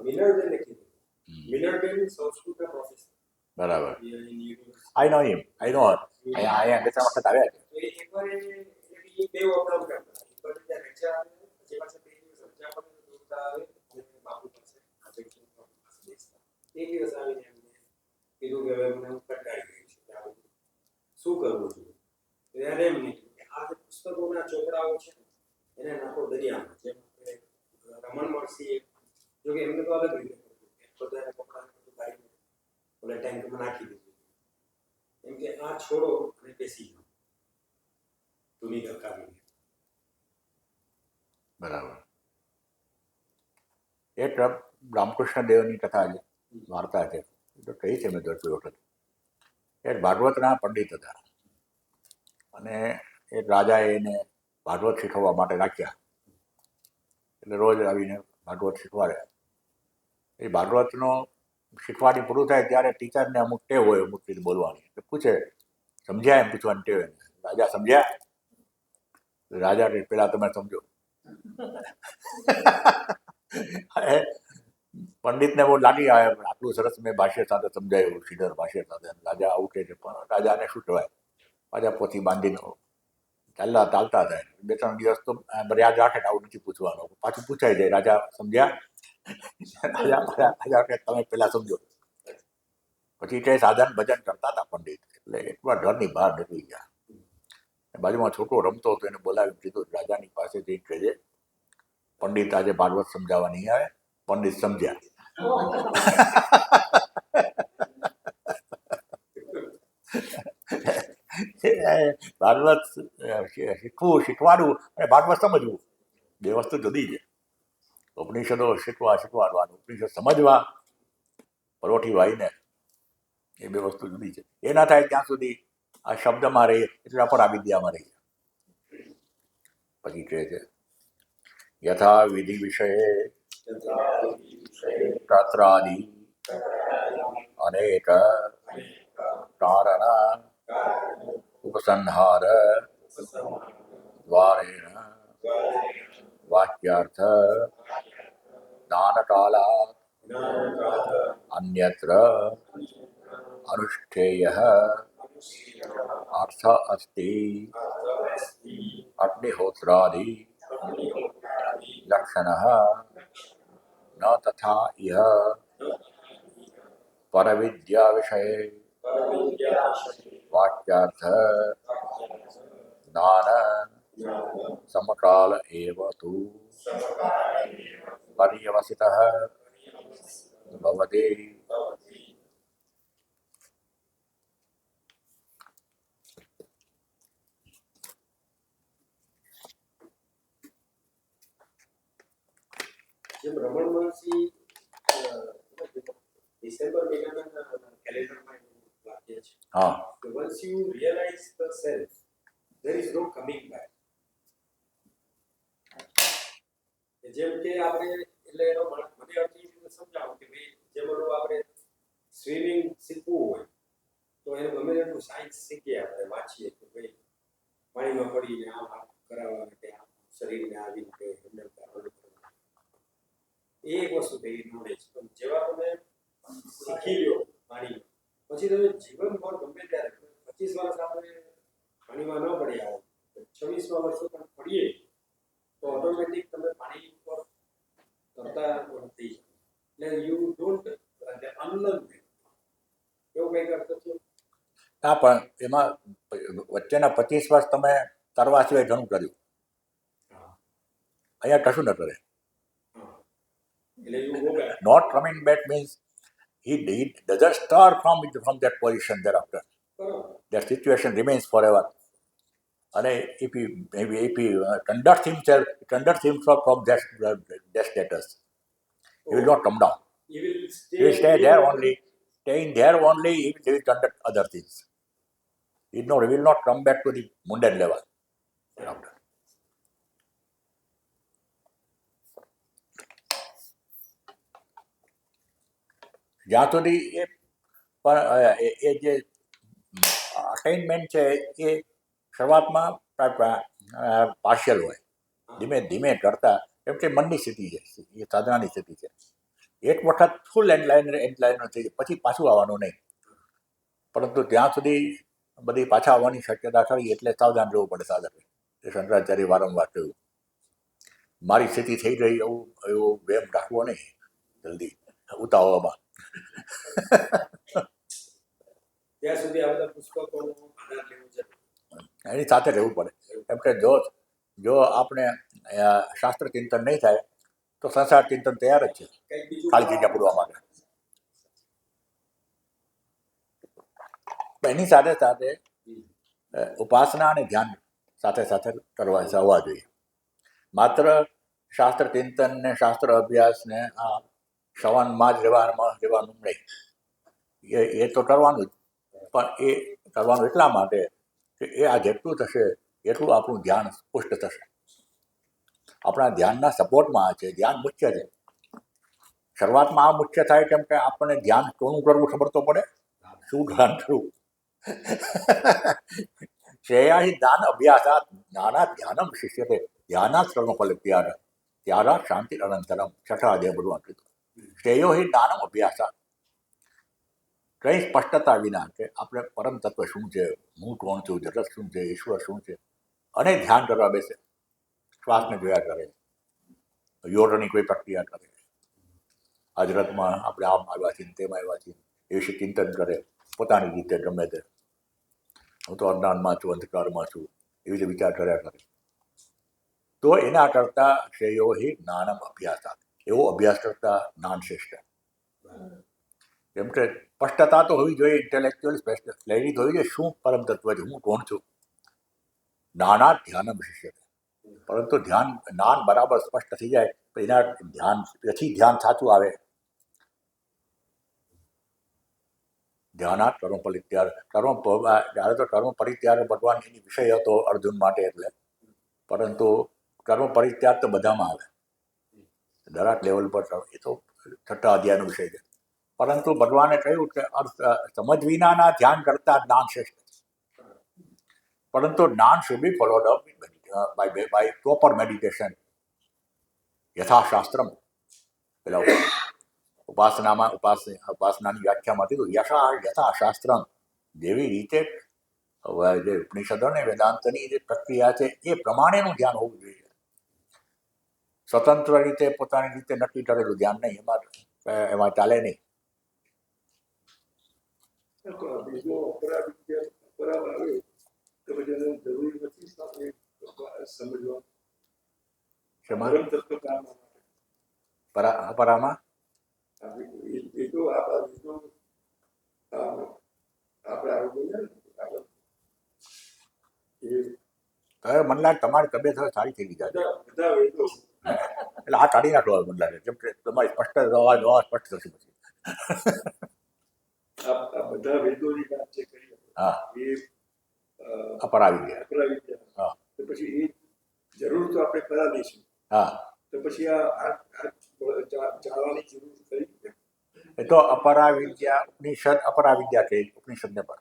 મિનર્વે લખી મિનર્વે સંસ્કૃતના પ્રોફેસર બરાબર. યુનિવર્સિટી આઈ નો હિમ, આઈ નો હર. અહીંયા બે 3 વખત આવ્યા છે. તો એકવાર એ બે વખત કરતા એકવાર ત્યાં લેક્ચર આવે પછી પાછા 2 દિવસ રજા પડે તો દોડતા આવે અને બાપુ પાસે જગજીવન બાપુ પાસે બેસતા. એક દિવસ આવીને એમને કીધું કે હવે મને હું કંટાળી ગઈ છું કે આ બધું શું કરવું છું. ત્યારે એમ નહીં કે આ જે પુસ્તકોના ચોપડાઓ છે એને નાખો દરિયામાં. જેમ કે રમણ મહર્ષિ જો કે એમને તો અલગ રીતે કર્યું કે બધાને કપડાને બધું કાઢીને ઓલા ટેન્કમાં નાખી દીધું. એમ કે આ છોડો અને બેસી જાઓ ધૂની ધકાવીને. બરાબર. એક રામકૃષ્ણ દેવની કથા છે, વાર્તા છે, તો કહી છે મેં કોઈ વખત. એક ભાગવતના પંડિત હતા અને એક રાજાએ એને ભાગવત શીખવવા માટે રાખ્યા. એટલે રોજ આવીને ભાગવત શીખવાડે. એ ભાગવતનો શીખવાની પૂરું થાય ત્યારે ટીચરને અમુક ટેવ હોય અમુક રીતે બોલવાની. એટલે પૂછે સમજ્યા, એમ પૂછવાની ટેવ એને. રાજા સમજ્યા? રાજા કે પેલા તમે સમજો. પંડિતને બહુ લાગી આવે આટલું સરસ મેં ભાષ્ય સાથે સમજાયું, શ્રીધર ભાષ્ય સાથે. રાજા આવું કહે છે, પણ રાજાને શું કહેવાય, પાછા પોથી બાંધીને ચાલતા થાય. 2-3 દિવસ તો યાદ રાખે ને આવું નથી પૂછવાનું. પાછું પૂછાઈ જાય, રાજા સમજ્યા? રાજા કે તમે પેલા સમજો. પછી તે સાધન ભજન કરતા હતા પંડિત, એટલે એટલા ઘરની બહાર નીકળી ગયા. બાજુમાં છોકરો રમતો હતો, એને બોલાવી કીધું રાજાની પાસે જઈ કહેજે પંડિત આજે ભાગવત સમજાવવા નહીં આવે. પંડિત સમજ્યા. ભાગવત શીખવાડવું અને ભાગવત સમજવું બે વસ્તુ જુદી છે. ઉપનિષદો શીખવાડવાનું, ઉપનિષદ સમજવા પરોઠી વાઈને, એ બે વસ્તુ જુદી છે. એ ના થાય ત્યાં સુધી આ શબ્દમાં રહીએ એટલે અપરા વિદ્યામાં રહીએ. પછી કહે છે યથા વિધિ વિષયે તત્રાદિ અનેક કારણ ઉપસંહાર દ્વારેણ વાક્યાર્થ દાનકાલા અન્યત્ર अनुष्ठेयः अर्थ अस्ति अग्निहोत्रादि लक्षणः न तथा इह परविद्या विषये वाक्यार्थ ज्ञान समकाल एव तु पर्यवसितः भवति. જેમ રમણ મહર્ષિ ડિસેમ્બર મહિનાના કેલેન્ડરમાં વાક્ય છે. हाँ once you realize the self, there is no coming back. જેમ કે આપણે એટલે એનો મને અર્થી સમજાવો કે ભાઈ જેમ આપણે સ્વિમિંગ શીખવું હોય તો એને ગમે એટલું સાયન્સ શીખીએ, આપણે વાંચીએ કે ભાઈ પાણીમાં પડીને આમ કરાવવા માટે આમ શરીરને આવી રીતે હેન્ડલ કરવાનું, એ એક વસ્તુ થઈ નોલેજ. પણ જેવા તમે શીખી લો પાણીમાં, પછી તમે જીવનભર ગમે ત્યારે 25 વર્ષ આપણે પાણીમાં ન પડ્યા હોય, 26મા વર્ષે પણ પડીએ તો ઓટોમેટિક તમે પાણી ઉપર તરતા થઈ જાય. એટલે યુ ડોન્ટ અનલર્ન એવું કંઈ કરતો છો. હા, પણ એમાં વચ્ચેના 25 વર્ષ તમે તરવા સિવાય ઘણું કર્યું. અહીંયા કશું ન કરે. એટલે you go back. Not coming back means he doesn't start from that position thereafter. બરાબર. That situation remains forever. And if he conducts himself from that status, he will not come down. He will He will stay there only. Staying there only, he will conduct other things. He will not come back to the mundane level thereafter. જ્યાં સુધી એ જે અટેઇનમેન્ટ છે એ શરૂઆતમાં પાર્શિયલ હોય, ધીમે ધીમે કરતા, કેમ કે મનની સ્થિતિ છે, એ સાધનાની સ્થિતિ છે. એક વખત ફૂલ એન્ડલાઇન થઈ જાય પછી પાછું આવવાનું નહીં. પરંતુ ત્યાં સુધી બધી પાછા આવવાની શક્યતા ખરી, એટલે સાવધાન રહેવું પડે સાધકે. એ શંકરાચાર્ય વારંવાર કહ્યું, મારી સ્થિતિ થઈ ગઈ એવો વેમ રાખવો નહીં જલ્દી ઉતાવળમાં. ત્યાં સુધી આ બધા પુસ્તકોનો આધાર લેવો જરૂરી. એની સાથે રહેવું પડે. કેમ કે જો આપણે શાસ્ત્ર ચિંતન નહીં થાય તો સંસાર ચિંતન તૈયાર જ છે કંઈક બીજું ખાલી જગ્યા પૂરવા માટે. એની સાથે સાથે ઉપાસના અને ધ્યાન સાથે સાથે કરવા હોવા જોઈએ. માત્ર શાસ્ત્ર ચિંતન ને શાસ્ત્ર અભ્યાસને આ શ્રવણમાં જ રહેવાનું નહીં. એ તો કરવાનું જ, પણ એ કરવાનું એટલા માટે કે એ આ જેટલું થશે એટલું આપણું ધ્યાન પુષ્ટ થશે. આપણા ધ્યાનના સપોર્ટમાં છે. ધ્યાન મુખ્ય છે. શરૂઆતમાં આ મુખ્ય થાય કેમ કે આપણને ધ્યાન કોનું કરવું ખબર તો પડે, શું ધ્યાન કરવું. શ્રેયાહી જ્ઞાન અભ્યાસાત જ્ઞાનાત ધ્યાનમ શિષ્યતે ધ્યાનાત સર્વફલ ત્યારાત શાંતિ અનંતરમ. છઠ્ઠા અધ્યાય બધું કીધું. શ્રેયો હિ જ્ઞાનમ અભ્યાસાત. કંઈ સ્પષ્ટતા વિના કે આપણે પરમ તત્વ શું છે, હું કોણ છું, જગત શું છે, ઈશ્વર શું છે, અને ધ્યાન કરવા બેસે. શ્વાસને જોયા કરે, યોગની કોઈ પ્રક્રિયા કરે. હજરતમાં આપણે આમ આવ્યા છીએ, તેમ આવ્યા છીએ, એ વિશે ચિંતન કરે પોતાની રીતે ગમે તે. હું તો અજ્ઞાનમાં છું, અંધકારમાં છું, એવી રીતે વિચાર કર્યા કરે. તો એના કરતાં શ્રેયો હિ જ્ઞાનમ અભ્યાસાત, એવો અભ્યાસ કરતા જ્ઞાન શ્રેષ્ઠ. કેમ કે સ્પષ્ટતા તો હોવી જોઈએ, ઇન્ટેલેક્ચ્યુઅલ ક્લેરિટી હોવી જોઈએ, શું પરમ તત્વ છે, હું કોણ છું. જ્ઞાનાત ધ્યાનમ શિષ્ય, પરંતુ જ્ઞાન બરાબર સ્પષ્ટ થઈ જાય તો એના પછી ધ્યાન સાચું આવે. ધ્યાનાત કર્મ પરિત્યાગ, જ્યારે તો કર્મ પરિત્યાગ ભગવાન એની વિષય હતો અર્જુન માટે, એટલે પરંતુ કર્મ પરિત્યાગ તો બધામાં આવે, દરેક લેવલ પર. એ તો 6 અધ્યાયનો વિષય છે. પરંતુ ભગવાને કહ્યું કે સમજ વિનાના ધ્યાન કરતા જ્ઞાન શ્રેષ્ઠ છે. પરંતુ જ્ઞાન should be followed up by proper meditation, યથાશાસ્ત્રમ. પેલા ઉપાસનાની વ્યાખ્યામાં કીધું યથાશાસ્ત્રમ, જેવી રીતે જે ઉપનિષદો ને વેદાંતની જે પ્રક્રિયા છે એ પ્રમાણેનું ધ્યાન હોવું જોઈએ. સ્વતંત્ર રીતે પોતાની રીતે નક્કી કરેલું ધ્યાન નહીં, એમાં ચાલે નહીં. અપરામાં મને લાગે તમારી તબિયત હવે સારી થઈ ગઈ છે. એટલે આ કાઢી નાખો મને લાગે, કેમ કે તમારી સ્પષ્ટ અવાજ સ્પષ્ટ થશે પછી. બધા વેદોની વાત જે કરી હા, એ અપરાવિદ્યા. હા તો પછી એ જરૂર તો આપણે કરા દઈશું, હા, તો પછી આ જાણવાની જરૂર ખરી. એ તો અપરાવિદ્યા ઉપનિષદ અપરાવિદ્યા છે, ઉપનિષદને પર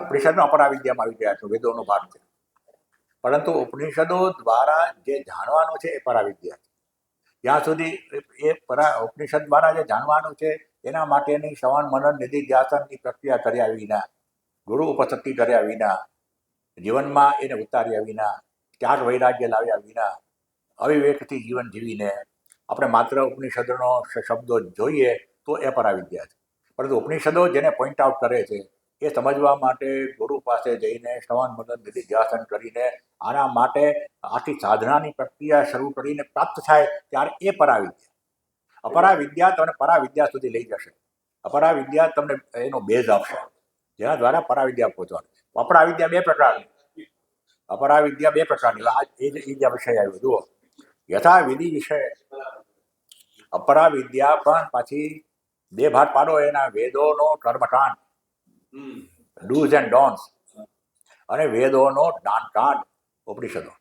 ઉપનિષદનો અપરાવિદ્યામાં આવી ગયા છે, વેદોનો ભાગ છે. પરંતુ ઉપનિષદો દ્વારા જે જાણવાનું છે એ પરાવિદ્યા છે. જ્યાં સુધી ઉપનિષદ દ્વારા જે જાણવાનું છે એના માટેની શ્રવણ મનન નિધિ ધ્યાસનની પ્રક્રિયા કર્યા વિના, ગુરુ ઉપસ્થિતિ કર્યા વિના, જીવનમાં એને ઉતાર્યા વિના, ત્યાગ વૈરાગ્ય લાવ્યા વિના, અવિવેકથી જીવન જીવીને આપણે માત્ર ઉપનિષદોનો શબ્દો જોઈએ તો એ પરાવિદ્યા છે. પરંતુ ઉપનિષદો જેને પોઈન્ટ આઉટ કરે છે એ સમજવા માટે ગુરુ પાસે જઈને શ્રવણ મનન નિધિ ધ્યાસન કરીને આના માટે આખી સાધનાની પ્રક્રિયા શરૂ કરીને પ્રાપ્ત થાય ત્યારે એ પરાવિદ્યા. અપરાવિદ્યા તમને પરાવિદ્યા સુધી લઈ જશે. અપરાવિદ્યા તમને એનો બેઝ આપશે, જેના દ્વારા પરાવિદ્યા પહોંચવાની. અપરાવિદ્યા બે પ્રકારની, અપરાવિદ્યા બે પ્રકારની. એ જ વિષય આવ્યો જુઓ, યથાવિધિ વિષય. અપરાવિદ્યા પણ પાછી બે ભાગ પાડો એના, વેદોનો કર્મકાંડ ડૂઝ એન્ડ ડોન્સ અને વેદોનો જ્ઞાનકાંડ ઉપનિષદો.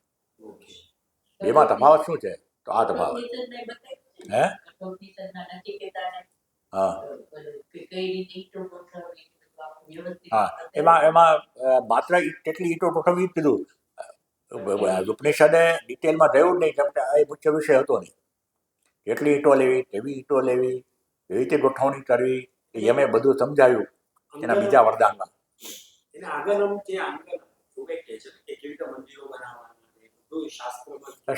એમાં તફાવત શું છે? તો આ તફાવત. હે? હા હા, એમાં માત્ર કેટલી ઈંટો ગોઠવવી જ કીધું. ઉપનિષદે ડિટેલમાં રહ્યું જ નહીં, કેમ કે આ મુખ્ય વિષય હતો નહીં. કેટલી ઈંટો લેવી, કેવી ઈંટો લેવી, એવી રીતે ગોઠવણી કરવી, એ એમે બધું સમજાવ્યું એના બીજા વરદાનમાં.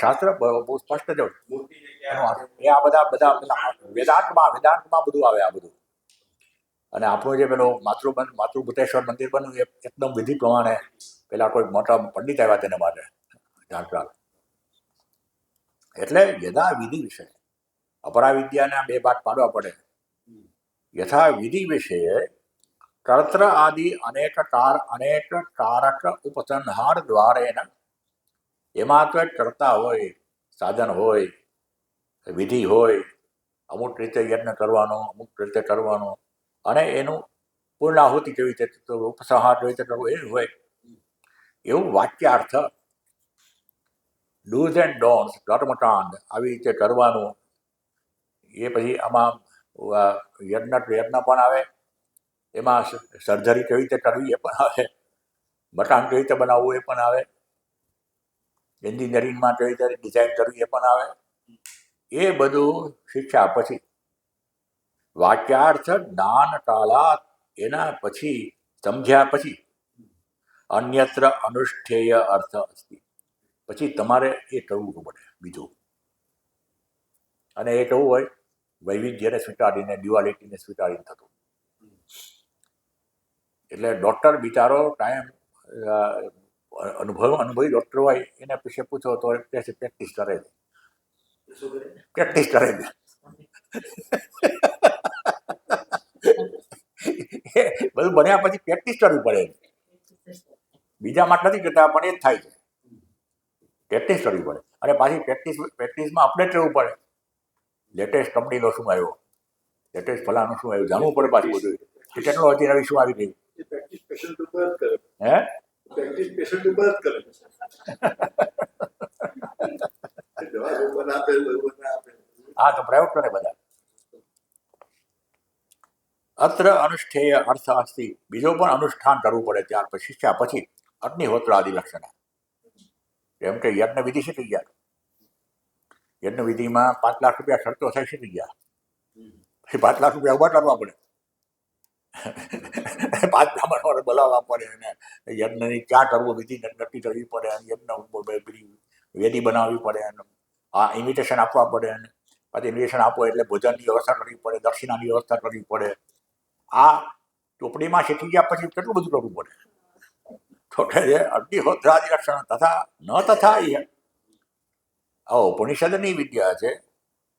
શાસ્ત્ર બહુ સ્પષ્ટ છે. એ આ બધા વેદાંતમાં બધું આવે આ બધું. અને આપણું જે પેલો માતૃભૂતેશ્વર મંદિર બન્યું એ એકદમ વિધિ પ્રમાણે પેલા કોઈ મોટા પંડિત આવ્યા તેના માટે જાણકાર. એટલે યથા વિધિ વિષય. અપરાવિદ્યાના બે ભાગ પાડવા પડે. યથા વિધિ વિષયે કર્ત્ર આદિ અનેક કારક ઉપસંહાર દ્વારેન. એમાં તો એક કર્તા હોય, સાધન હોય, વિધિ હોય, અમુક રીતે યજ્ઞ કરવાનો, અમુક રીતે કરવાનો, અને એનું પૂર્ણાહુતિ કેવી રીતે ઉપસંહાર કેવી રીતે કરવો એ હોય. એવું વાક્યાર્થ ડૂઝ એન્ડ ડોન્સ, કર્મકાંડ આવી રીતે કરવાનું. એ પછી આમાં યજ્ઞ પણ આવે, એમાં સર્જરી કેવી રીતે કરવી એ પણ આવે, મકાન કેવી રીતે બનાવવું એ પણ આવે, એન્જિનિયરિંગમાં કેવી રીતે ડિઝાઇન કરવી એ પણ આવે. એ બધું શિક્ષા પછી વાક્યાર્થ જ્ઞાન કાલાત, એના પછી સમજ્યા પછી અન્યત્ર અનુષ્ઠેય અર્થ અસ્તિ. પછી તમારે એ કરવું પડે બીજું. અને એ કેવું હોય? વૈવિધ્યને સ્વીકારીને ડ્યુઆલિટીને સ્વીકારીને થતું. એટલે ડૉક્ટર બિચારો ટાઈમ અનુભવી ડૉક્ટર હોય એને વિશે પૂછો તો કહે છે પ્રેક્ટિસ કરે છે, શું કરે? પ્રેક્ટિસ કરે છે. એ બધું બન્યા પછી પ્રેક્ટિસ કરવી પડે. બીજા માટે નથી કરતા પણ એ જ થાય છે. પ્રેક્ટિસ કરવી પડે અને પાછી પ્રેક્ટિસમાં અપડેટ રહેવું પડે. લેટેસ્ટ કંપનીનો શું આવ્યો, લેટેસ્ટ ફલાનું શું આવ્યું, જાણવું પડે પાછું બધું. ટેકનોલોજી નવી શું આવી ગઈ, એ પ્રેક્ટિસ પેશન્ટ ઉપર જ કરે. હે પ્રેક્ટિસ પેશન્ટ ઉપર જ કરે. દવા લોકોને આપે, લોકોને આપે. હા તો પ્રયોગ કરે બધા. અત્ર અનુષ્ઠેય અર્થ અસ્તિ, બીજો પણ અનુષ્ઠાન કરવું પડે. ત્યાર પછી શિક્ષા પછી અગ્નિહોત્ર આદિ લક્ષણ. જેમ કે યજ્ઞ વિધિ શીખી ગયા, યજ્ઞ વિધિમાં 5 લાખ રૂપિયા ખર્ચો થાય શીખી ગયા, પછી 5 લાખ રૂપિયા ઉભા કરવા પડે. 5 બ્રાહ્મણોને બોલાવવા પડે અને યજ્ઞની ક્યાં કરવું વિધિ નક્કી કરવી પડે અને યજ્ઞ વેદી બનાવવી પડે અને આ ઇન્વિટેશન આપવા પડે અને પછી ઇન્વિટેશન આપો એટલે ભોજનની વ્યવસ્થા કરવી પડે, દક્ષિણાની વ્યવસ્થા કરવી પડે. આ ચોપડીમાં શીખી ગયા પછી કેટલું બધું કરવું પડે. છોટે અગ્નિહોત્રાદિ લક્ષણ તથા ન તથા આ ઉપનિષદની વિદ્યા છે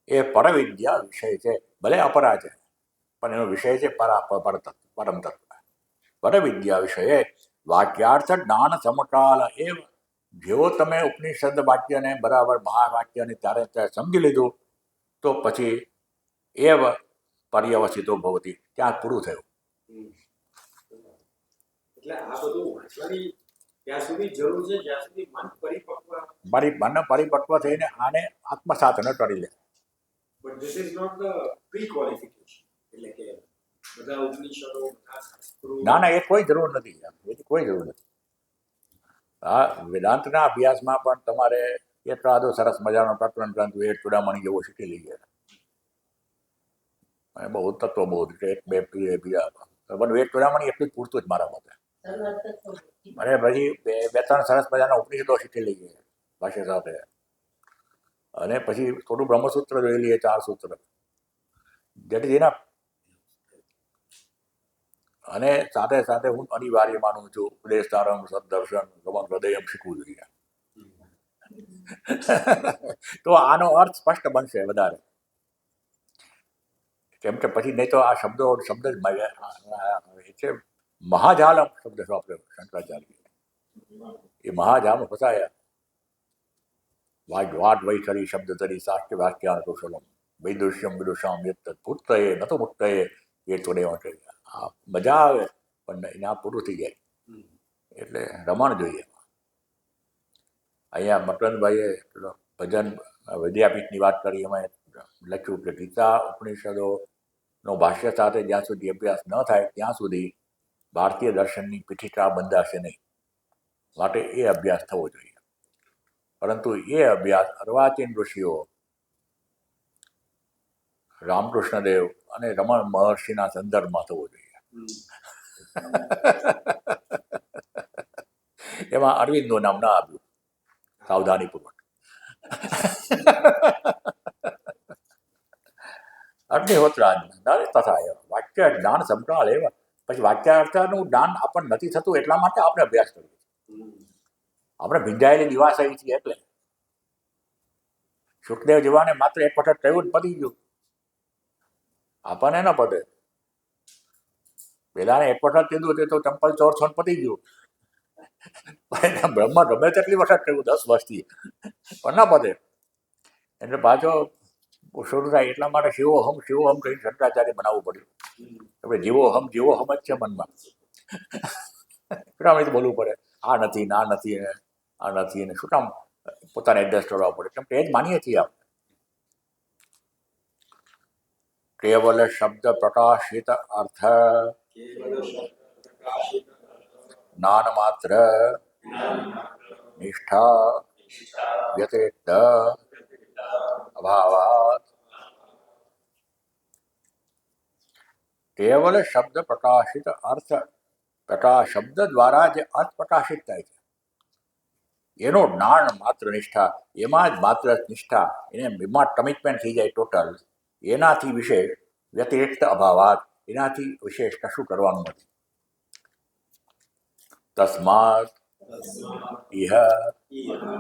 એ પરવિદ્યા વિષય છે, ભલે અપરા છે પણ એનો વિષય છે પરમ તત્વ. પરવિદ્યા વિષય વાક્યાર્થ જ્ઞાન સમકાલ એવ. જેવો તમે ઉપનિષદ વાક્યને બરાબર મહાવાક્યને ત્યારે સમજી લીધું તો પછી એવ પર્યવસિતો ભવતી, ત્યાં પૂરું થયું. એટલે આ બધું વાંચવાની ત્યાં સુધી જરૂર છે જ્યાં સુધી મન પરિપક્વ. મન પરિપક્વ થઈને આને આત્મસાત ન કરી લે. But this is not the pre qualification. એટલે કે બધા ઉપનિષદો, બધા શાસ્ત્રો. ના એ કોઈ જરૂર નથી, એની કોઈ જરૂર નથી. હા, વેદાંતના અભ્યાસમાં પણ તમારે એકાદો સરસ મજાનો પ્રકરણ ગ્રંથ વેદ ચૂડામણી જેવો શીખી લઈએ. બહુ તત્વબોધ કે એક બે બીજા પણ વેદ ચૂડામણી એટલું જ પૂરતું જ મારા મતે. અને પછી બે ત્રણ સરસ મજાના ઉપનિષદો શીખી લઈએ ભાષ્ય સાથે, અને પછી થોડું બ્રહ્મસૂત્ર જોઈ લઈએ, 4 સૂત્ર, જેથી એના. અને સાથે સાથે હું અનિવાર્ય માનું છું ઉપદેશ તારમ સદદર્શન ગમન હૃદય શીખવું જોઈએ. તો આનો અર્થ સ્પષ્ટ બનશે વધારે. કેમ કે પછી નહીં તો આ શબ્દ જ છે. મહાજાલમ શબ્દ વાપર્યો શંકરાચાર્ય. એ મહાજામ ફસાયા. વાટ વૈ કરી શબ્દ તરી સાક્ષ્ય વાક્યાન કૌશલમ વૈદુષ્યમ વિદુષામ યત્ત ભૂતએ ન તો મુક્તએ એ થોડે માટે આ મજા આવે પણ એના પૂરું થઈ જાય. એટલે રમણ જોઈએ. અહીંયા મકરંદભાઈએ પેલો ભજન વિદ્યાપીઠની વાત કરી, એમાં લખ્યું કે ગીતા ઉપનિષદોનો ભાષ્ય સાથે જ્યાં સુધી અભ્યાસ ન થાય ત્યાં સુધી ભારતીય દર્શનની પીઠિકા બંધાશે નહીં. માટે એ અભ્યાસ થવો જોઈએ. પરંતુ એ અભ્યાસ અર્વાચીન ઋષિઓ રામકૃષ્ણદેવ અને રમણ મહર્ષિના સંદર્ભમાં થવો જોઈએ. એમાં અરવિંદનું નામ ના આવ્યું, સાવધાનીપૂર્વક. અગ્નિહોત્રા તથા વાક્ય જ્ઞાન સમકાળ એવા. પછી વાક્યાર્થનું જ્ઞાન આપણને નથી થતું એટલા માટે આપણે અભ્યાસ કરીએ છીએ. આપણે ભીંજાયેલી દિવાસાઈ છીએ એટલે. સુખદેવ જીવાને માત્ર એક વખત કહ્યું જ પતી ગયું, આપણને ન પતે. પેલાને એક વખત કીધું તો ચંપલ ચોર છો પતી ગયું. બ્રહ્મ ગમે તેટલી વખત કહ્યું 10 વર્ષથી પણ ના પતે. એટલે પાછો શરૂ થાય. એટલા માટે શિવોહમ કહીને શંકરાચાર્ય બનાવવું પડ્યું. આપણે જીવોહમ જ છે મનમાં. શું કામ બોલવું પડે આ નથી ને આ નથી ને આ નથી ને શું કામ પોતાને એડજસ્ટ કરવા પડે? કેમ કે એ જ માનીએ છીએ આપણે. કેવલ શબ્દ પ્રકાશિત અર્થ જ્ઞાન માત્ર નિષ્ઠા વ્યતિરિક્ત અભાવાત. કેવલ શબ્દ પ્રકાશિત અર્થ, શબ્દ દ્વારા જે અર્થ પ્રકાશિત થાય છે એનો જ્ઞાન માત્ર નિષ્ઠા, એમાં જ માત્ર નિષ્ઠા, એને એમાં કમિટમેન્ટ થઈ જાય ટોટલ, એનાથી વિશેષ વ્યતિરિક્ત અભાવાત, એનાથી વિશેષ કશું કરવાનું નથી. તસ્માત ઇહ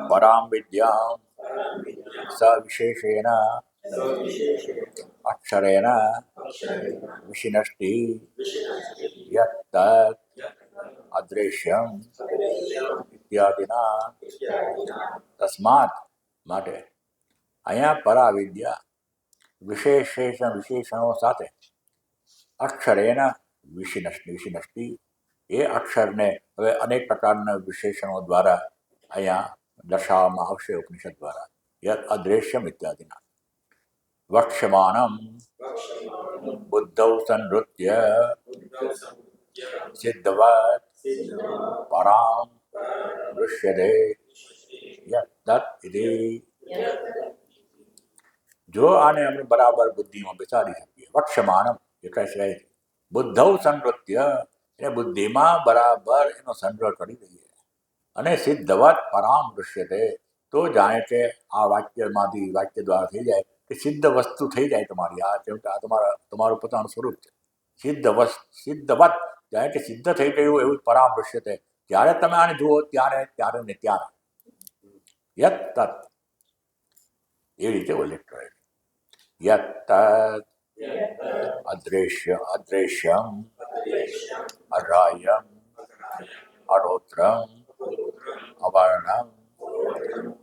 પરામ વિદ્યામ સવિશેષેણ અક્ષરેણ વિશિનષ્ટિ યત તત અદૃશ્યમ ઇત્યાદિના. તસ્માત માટે અહીંયા પરાવિદ્યા વિશેષણો સાથે અક્ષરેણ વિશિનષ્ટિ એ અક્ષરને હવે અનેક પ્રકારના વિશેષણો દ્વારા અહીંયા દર્શાવવામાં આવશે ઉપનિષદ દ્વારા. યદ અદૃશ્યમ ઇત્યાદિના. વક્ષ્યમાણમ બુદ્ધૌ સંનૃત્ય સિદ્ધવત પરામ દૃશ્યતે યત તત ઇતિ. જો આને આપણે બરાબર બુદ્ધિમાં બેસાડી શકીએ. વક્ષ્યમાણમ એટલે છે બુદ્ધૌ સંનૃત્ય, એ બુદ્ધિમાં બરાબર એનો સંગ્રહ કરી દઈએ અને સિદ્ધવત પરામ દૃશ્યતે, તો જાણે કે આ વાક્યમાંથી વાક્ય દ્વારા થઈ જાય કે સિદ્ધ વસ્તુ થઈ જાય તમારી. આ કેમ કે આ તમારું પોતાનું સ્વરૂપ છે. સિદ્ધવત જાણે કે સિદ્ધ થઈ ગયું એવું પરામ દૃશ્યતે. જ્યારે તમે આને જુઓ ત્યારે ને ત્યારે યત તત એ રીતે ઉલ્લેખ કરે છે. યત તત અદૃશ્યમ અગ્રાહ્યમ અરોત્રમ અવર્ણમ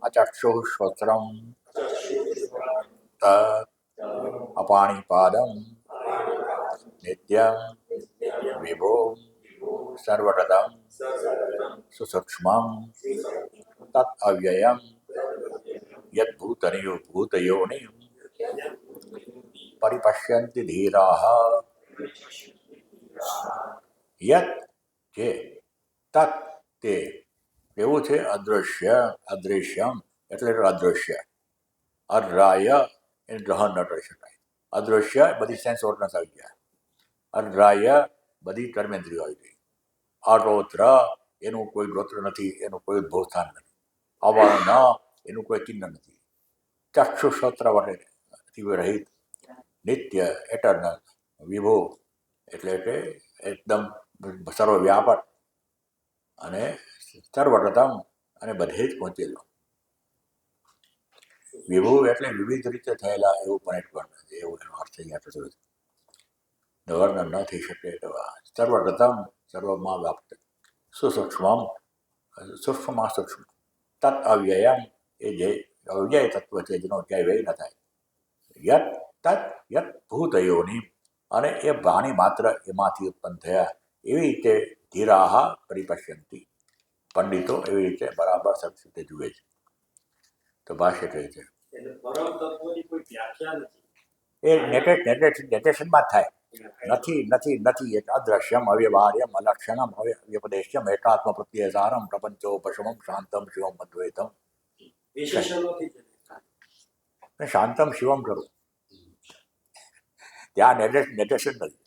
અચક્ષુશ્રોત્રમ તત અપાણિપાદમ નિત્યમ વિભુમ સર્વગતમ સુસૂક્ષ્મમ તત અવ્યયમ યદ્ભૂતયોનિમ પરિપશ્યન્તિ ધીરાઃ. યત જે તત તે એવું છે. અદૃશ્યમ એટલે અદૃશ્ય. અગ્રાહ્ય એ ગ્રહણ ન કરી શકાય. અદૃશ્ય બધી સેન્સ ઓર્ગન્સ આવી ગયા. અગ્રાહ્ય બધી કર્મેન્દ્રિયો આવી ગઈ. અરોત્ર એનું કોઈ ગોત્ર નથી, એનું કોઈ ઉદ્ભવ સ્થાન નથી. અવર્ણ એનું કોઈ ચિહ્ન નથી. ચક્ષુશ્રોત્ર વગેરે રહિત. નિત્ય એટર્નલ. વિભુ એટલે કે એકદમ સર્વવ્યાપક અને સર્વપ્રથમ અને બધે જ પહોંચેલો. વિભુ એટલે વિવિધ રીતે થયેલા એવું પણ એક વર્ણન છે. એવું એનો અર્થ અહીંયા થતો નથી. વર્ણન ન થઈ શકે તો સર્વપ્રથમ સર્વમાં વ્યાપ્ત. સુસૂક્ષ્મમ સૂક્ષ્મમાં સૂક્ષ્મ. તત અવ્યયમ એ જે અવ્યય તત્વ છે જેનો ક્યાંય વ્યય ન થાય. યત તત યત ભૂતયોનિ, અને એ પ્રાણી માત્ર એમાંથી ઉત્પન્ન થયા એવી રીતે ધીરાહ પરિપશ્યંતિ. પંડિતો એવી રીતે બરાબર સરસ રીતે જુએ છે. તો ભાષ્ય કહે છે પરમ તત્વની કોઈ વ્યાખ્યા નથી. એ નેટેશનમાં થાય. નથી એક અદ્રશ્યમ અવ્યવહાર્યમ અલક્ષણમ વ્યપદેશ્યમ એકાત્મ પ્રત્યસારમ પ્રપંચોપશમમ શાંતમ શિવમ અદ્વૈતમ. વિશેષણોથી જ શાંતમ શિવમ કરું ત્યાં નેટેશન નથી.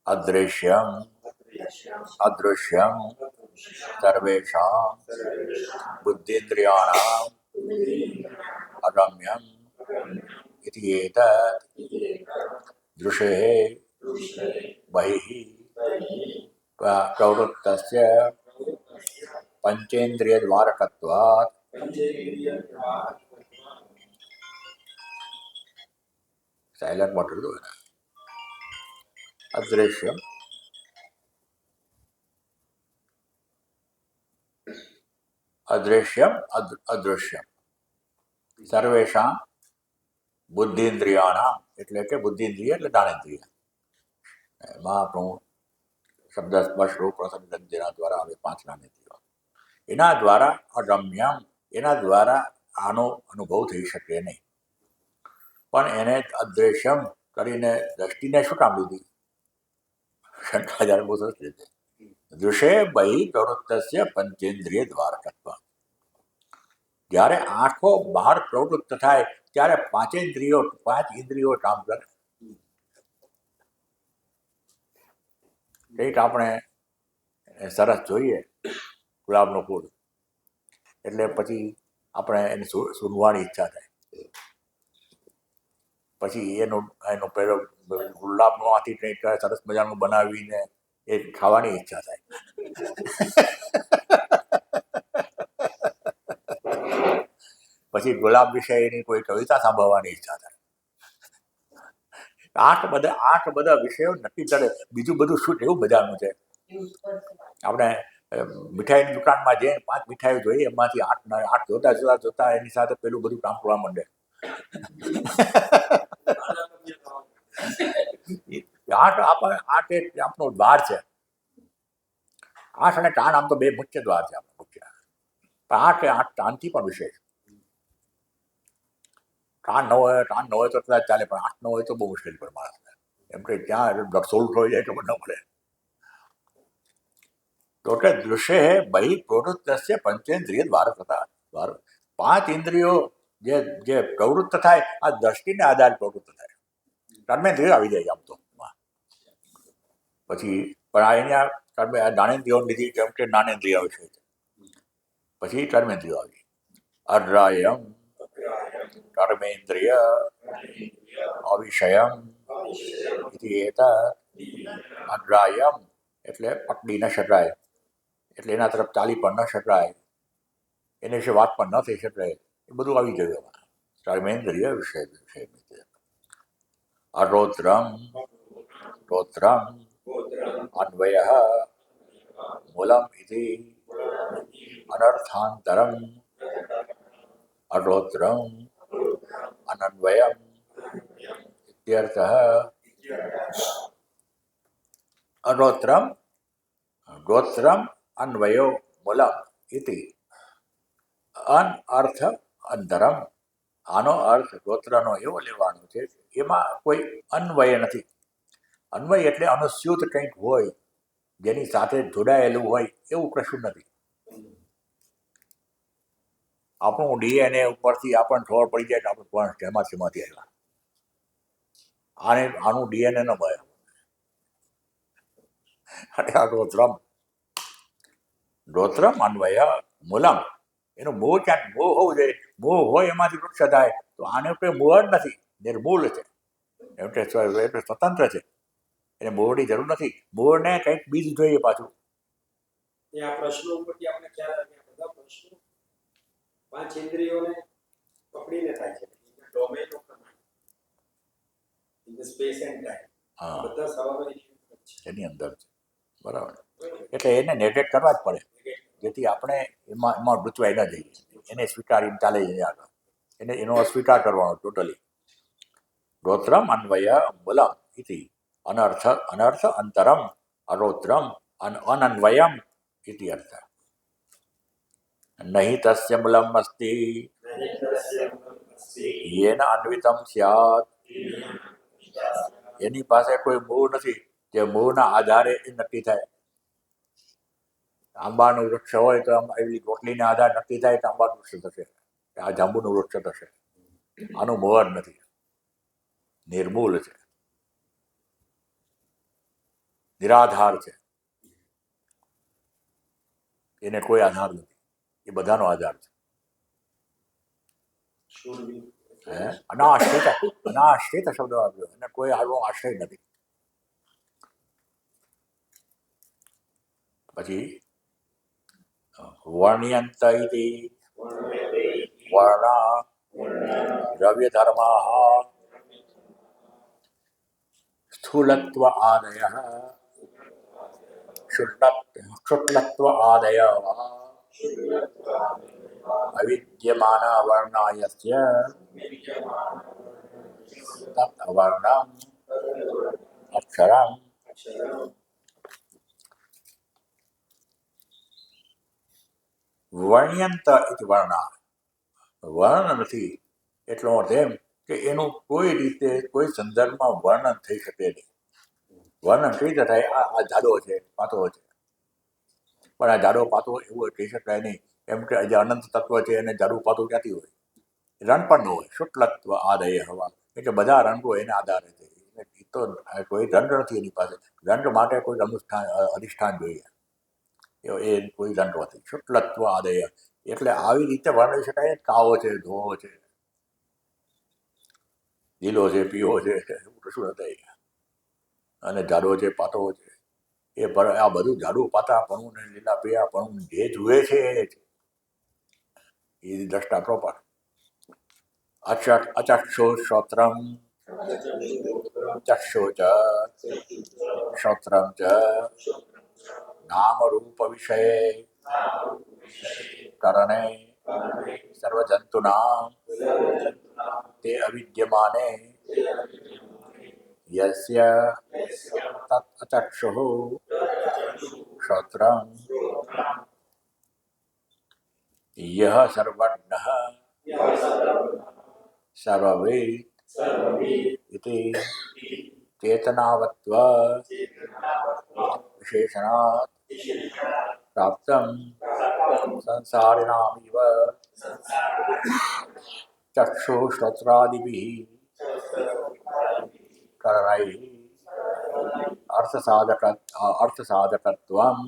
અદૃશ્યમ સર્વેષાં બુદ્ધેન્દ્રિયાણામ અગમ્યમ ઇતિ એતत् દૃશેઃ બહિઃ પ્રવૃત્તસ્ય પંચેન્દ્રિયદ્વારકત્વાत्. સાયલન્ટ મોટર દો. અદૃશ્યમ અદૃશ્યમ સર્વેષાં બુદ્ધિન્દ્રિયાણામ એટલે કે બુદ્ધિન્દ્રિય એટલે જ્ઞાનેન્દ્રિય. એમાં આપણું શબ્દ સ્પર્શ રૂપ રસ જેના દ્વારા આવે 5 જ્ઞાનેન્દ્રિયો. એના દ્વારા અગમ્યમ એના દ્વારા આનો અનુભવ થઈ શકે નહીં. પણ એને અદૃશ્યમ કરીને દ્રષ્ટિને શું કામ લીધી? શંકરાચાર્ય બહુ સરસ રીતે દૃશ્ય બહિ પ્રવૃત્તસ્ય પંચેન્દ્રિય દ્વારકત્વ. જ્યારે આંખો બહાર પ્રવૃત્ત થાય ત્યારે 5 ઇન્દ્રિયો કામ કરે. કંઈક આપણે સરસ જોઈએ ગુલાબનું ફૂલ એટલે પછી આપણે એને સૂંઘવાની ઈચ્છા થાય. પછી એનો પેલો ગુલાબમાંથી કંઈક સરસ મજાનું બનાવીને એ ખાવાની ઈચ્છા થાય. પછી ગુલાબ વિશે એની કોઈ કવિતા સાંભળવાની ઈચ્છા થાય. આઠ બધા વિષયો નક્કી કરે. બીજું બધું શું એવું બજારનું છે. આપણે મીઠાઈની દુકાનમાં જઈને 5 મીઠાઈઓ જોઈએ, એમાંથી આઠ જોતા એની સાથે પેલું બધું કામ કરવા માંડે. આઠ એક આપણો દ્વાર છે. આઠ અને ટાણ આમ તો બે મુખ્ય દ્વાર છે આપણો મુખ્ય. પણ આઠ ટાણથી પણ વિશેષ. ટાણ ન હોય તો કદાચ ચાલે, પણ 8 ન હોય તો બહુ મુશ્કેલ પડે માણસને. એમ કે ત્યાં સોલ્વ થઈ જાય ખબર ન પડે. તો કે દૃશ્ય બહિ પ્રવૃત્તસ્ય પંચેન્દ્રિય દ્વાર થતા. 5 ઇન્દ્રિયો જે પ્રવૃત્ત થાય, આ દ્રષ્ટિને આધારે પ્રવૃત્ત થાય. કર્મેન્દ્રિય આવી જાય આમ તો. પછી પણ અહીંયા જ્ઞાનેન્દ્રિયો લીધી કેમ કે જ્ઞાનેન્દ્રિય વિશે છે. પછી કર્મેન્દ્રિયો આવી. અગ્રાયમ કર્મેન્દ્રિય અવિષયમ અગ્રાયમ એટલે પકડી ન શકાય, એટલે એના તરફ ચાલી પણ ન શકાય, એના વિશે વાત પણ ન થઈ શકાય. એ બધું આવી ગયું એમાં. કર્મેન્દ્રિય વિષય અરોત્રમ અન્વય મૂલમ ઇતિ અનર્થાંતરમ અરોત્રમ અનન્વયમ ઇત્યર્થઃ. અરોત્રમ ગોત્રમ અન્વયો મૂલમ ઇતિ અનઅર્થ અંતરમ. આનો અર્થ ગોત્રનો એવો લેવાનો છે, એમાં કોઈ અન્વય નથી. અન્વય એટલે અનુસ્યુત કંઈક હોય, જેની સાથે જોડાયેલું હોય એવું કશું નથી. આપણું ડીએનએ ઉપરથી આપણને ખબર પડી જાય કે આપણે પણ શેમાંથી આવ્યા. આનું ડીએનએ ન મળે. અને આ ગોત્રમ અન્વય મૂલમ, એનું મૂળ ક્યાંક મૂળ હોવું જોઈએ. મૂળ હોય એમાંથી વૃક્ષ થાય, તો આને કોઈ મૂળ જ નથી, નિર્મૂળ છે. એટલે સ્વતંત્ર છે. એને મૂળની જરૂર નથી. મૂળને કંઈક બીજ જોઈએ પાછું. ત્યાં પ્રશ્નો ઉપરથી આપણે ખ્યાલ આવે કે બધા પ્રશ્નો 5 ઇન્દ્રિયોને પકડીને થાય છે. Domain of the mind in the space end time. હા, બધા સવાલો એની અંદર છે. બરાબર. એટલે એને નેગ્લેક્ટ કરવા જ પડે, જેથી આપણે એમાં ગૂંચવાઈ ન જઈએ. એને સ્વીકારીને ચાલે જઈએ આગળ. એનો અસ્વીકાર કરવાનો ટોટલી. ગોત્રમ અન્વય મૂલમ ઇતિ અનર્થ અંતરમ અરોત્રમ અનન્વયમ ઇતિ અર્થ. નહીં તસ્ય મૂલમ અસ્તિ યેન અન્વિતમ સ્યાત. એની પાસે કોઈ મૂળ નથી, જે મૂળના આધારે એ નક્કી થાય. આંબાનું વૃક્ષ હોય તો એવી રોટલીના આધારે નક્કી થાય કે આંબાનું વૃક્ષ થશે, આ જાંબુનું વૃક્ષ થશે. આનું મૂળ જ નથી, નિર્મૂલ છે, નિરાધાર છે. એને કોઈ આધાર નથી. એ બધાનો આધાર છે. અનાશ્રિત શબ્દ આપ્યો. એને કોઈ આગો આશ્રય નથી. પછી વર્ણ્યંત ઇતિ વર્ણ દ્રવ્ય ધર્મા સ્થૂલત્વ આદય શુક્લત્વ આદય અવિદ્યમાન વર્ણાયસ્ય તત અવર્ણમ અક્ષરમ. વર્ણ્યંત ઇતિ વર્ણા. વર્ણ નથી એટલો અર્થ એમ કે એનું કોઈ રીતે કોઈ સંદર્ભમાં વર્ણન થઈ શકે નહીં. વર્ણન કઈ રીતે થાય? આ જાડો છે, પાતળો છે, પણ આ જાડો પાતળો એવું કહી શકાય નહીં. એમ કે જે અનંત તત્વ છે એને જાડું પાતળું ક્યાંથી હોય? રંગ પણ ન હોય. શુક્લત્વ આદય હવા એટલે બધા રંગો એના આધારે છે. એ તો કોઈ રંગ નથી એની પાસે. રંગ માટે કોઈ અધિષ્ઠાન જોઈએ. એ કોઈ રંગ નથી. શુક્લત્વ આદય એટલે આવી રીતે વર્ણવી શકાય. કાવો છે, ધોવો છે, લીલો છે, પીળો છે, શું હતા અને જાડો છે, પાતો છે, આ બધું જાડું પાતાપણું ને લીલા પીળાપણું જે જુએ છે એ દ્રષ્ટા પ્રોપર. અચક્ષુ શ્રોત્રમ ચક્ષુ ચ શ્રોત્રમ ચ નામ રૂપ વિષય કરણે સર્વજંતુના તે અવિદ્યમાને યસ્ય તત અચક્ષુઃ શ્રોત્રમ યહ સર્વજ્ઞઃ સર્વવિદ इति चेतनावत्व विशेषणात् प्राप्तं संसारिणामिव चक्षुश्रोत्रादिभिः करणैः अर्थसाधकत्वं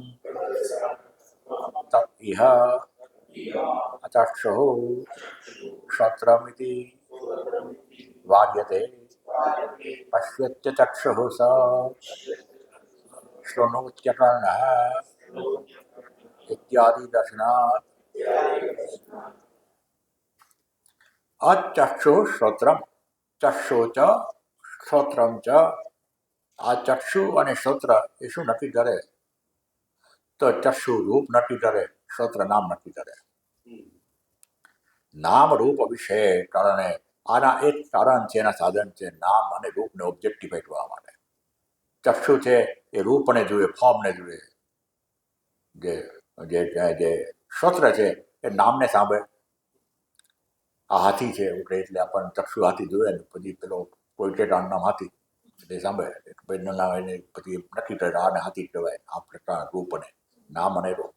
तत् इह अचक्षुः श्रोत्रमिति वार्यते. पश्यत्य चक्षुः स शृणोत्यकर्णः इत्यादि दर्शनात् अचक्षुः श्रोत्रम चक्षु च श्रोत्रम च. આ ચક્ષુ અને શ્રોત્ર એ શું નક્કી કરે? તો ચક્ષુ રૂપ નક્કી કરે, શ્રોત્ર નામ નક્કી કરે. નામ રૂપ વિષય કારણે આના એક કારણ છે, એના સાધન છે. નામ અને રૂપને ઓબ્જેક્ટિફાઈ કરવા માટે ચક્ષુ છે એ રૂપને જુએ, ફોર્મને જુએ. જે શ્રોત્ર છે એ નામને સાંભળે. આ હાથી છે એટલે આપણને ચક્ષુ હાથી જોયે ને પછી પેલો કોઈ ટેટાનું નામ હાથી એટલે સાંભળે પછી નક્કી કરે આને હાથી કહેવાય. આ પ્રકાર રૂપને નામ અને રૂપ.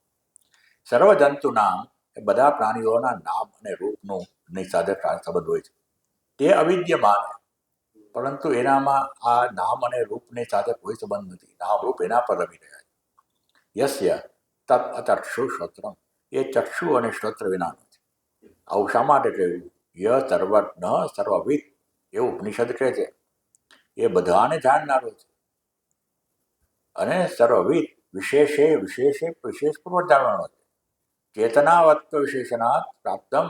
સર્વ જંતુ નામ એ બધા પ્રાણીઓના નામ અને રૂપનું નિસાધક સંબંધ હોય છે. તે અવિદ્યમાન, પરંતુ એનામાં આ નામ અને રૂપને સાથે કોઈ સંબંધ નથી. નામ રૂપ એના પર રમી રહ્યા છે. યસ્ય તત અચક્ષુ શ્રોત્રમ, એ ચક્ષુ અને શ્રોત્ર વિનાનું છે. આવું શા માટે કહ્યું? ય સર્વજ્ઞ સર્વવિદ, એવું ઉપનિષદ કહે છે. એ બધાને જાણનારો છે અને સર્વવિદ વિશેષપૂર્વક જાણવાનો છે. ચેતનાવત્વ વિશેષણાત પ્રાપ્તમ,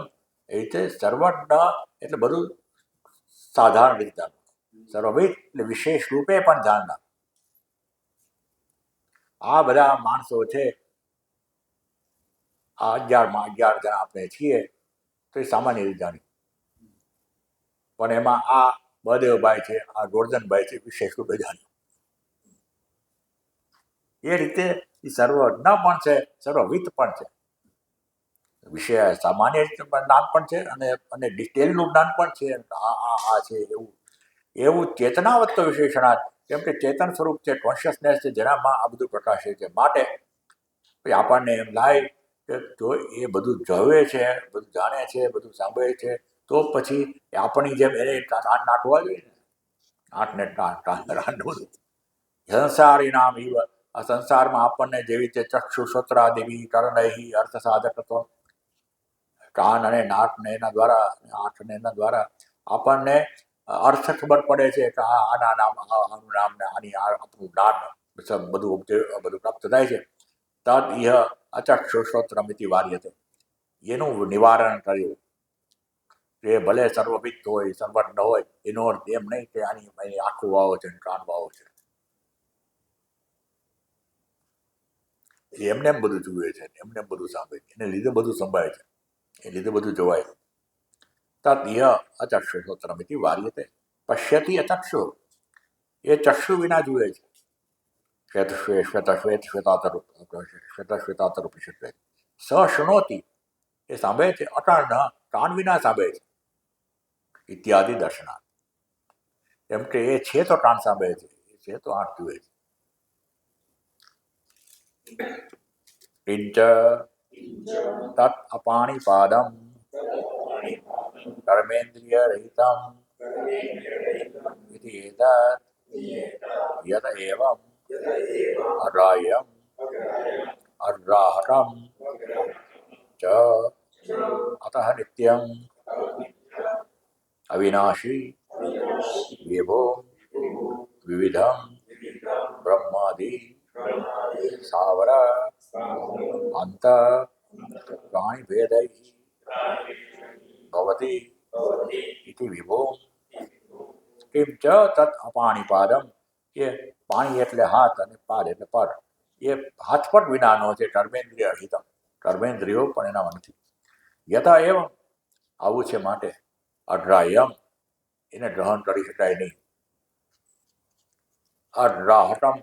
એ રીતે સર્વજ્ઞ એટલે બધું સાધારણ રીતે જાણવું. સર્વવિદ એટલે વિશેષ રૂપે પણ જાણનાર. આ બધા માણસો છે, આ 11 જણા આપણે છીએ તો એ સામાન્ય રીતે જાણ્યું. પણ એમાં આ બળદેવભાઈ છે, આ ગોરધનભાઈ છે, વિશેષ રૂપે જાણ્યું. એ રીતે એ સર્વજ્ઞ પણ છે, સર્વવિદ પણ છે. વિષય સામાન્ય રીતે જ્ઞાન પણ છે અને ડિટેલનું જ્ઞાન પણ છે. આ છે એવું ચેતનાવત્વ વિશેષણાત, કેમ કે ચેતન સ્વરૂપ છે, કોન્શિયસનેસ છે, જેનામાં આ બધું પ્રકાશે છે. માટે આપણને એમ લાય કે જો એ બધું જવે છે, બધું જાણે છે, બધું સાંભળે છે, તો પછી આપણી જેમ એને કાન નાખવા જોઈએ ને. આંખને બધું સંસારી નામ આ સંસારમાં આપણને જેવી રીતે ચક્ષુ શ્રોત્રાદિવી કર્ણૈ અર્થ સાધકત્વ, કાન અને નાક ને એના દ્વારા, આંખ ને એના દ્વારા આપણને અર્થ ખબર પડે છે કે આના નામ, આનું નામ ને આની આપણું જ્ઞાન બધું પ્રાપ્ત થાય છે. તદ ઇહ અચક્ષુ શ્રોત્રમિતિ વાર્યતે, એનું નિવારણ કર્યું. એ ભલે સર્વવિદ હોય, સર્વજ્ઞ હોય, એનો અર્થ એમ નહીં કે આની આંખો વાવો છે, કાન વાવો છે. એમને એમ બધું જુએ છે, એમને એમ બધું સાંભળે છે, એને લીધે બધું સંભાળે છે, એ લીધે બધું જોવાય. તદ ઇહ અચક્ષુ શ્રોત્રમિતિ વાર્યતે. પશ્યતિ અચક્ષુ, એ ચક્ષુ વિના જુએ છે. શ્વેતાતર સ શૃણોતિ, એ સાંભળે છે. અટાણ કાન વિના સાંભળે છે. ઇત્યાદિ દર્શનાર્થ, એમ કે એ છે તો કાન સાંભળે છે, એ છે તો આંખ જુએ છે. કિંચ તત અપાણીપાદમ કર્મેન્દ્રિય રહિતમ ઇતિ એતત યત એવમ અગ્રાહ્યમ અગ્રાહકમ ચ अतः नित्यं अविनाशी विभो विविधं ब्रह्मादि स्थावर अंत प्राणिभेदैः भवति इति विभो किम च तत् अपाणिपादम ये પાણી એટલે હાથ અને પાદ એટલે પગ એ હાથપટ વિનાનો છે કર્મેન્દ્રિય હિતમ કર્મેન્દ્રિયો પણ એનામાં નથી યથા એવમ આવું છે માટે અગ્રાહ્યમ એને ગ્રહણ કરી શકાય નહીં અગ્રાહ્યમ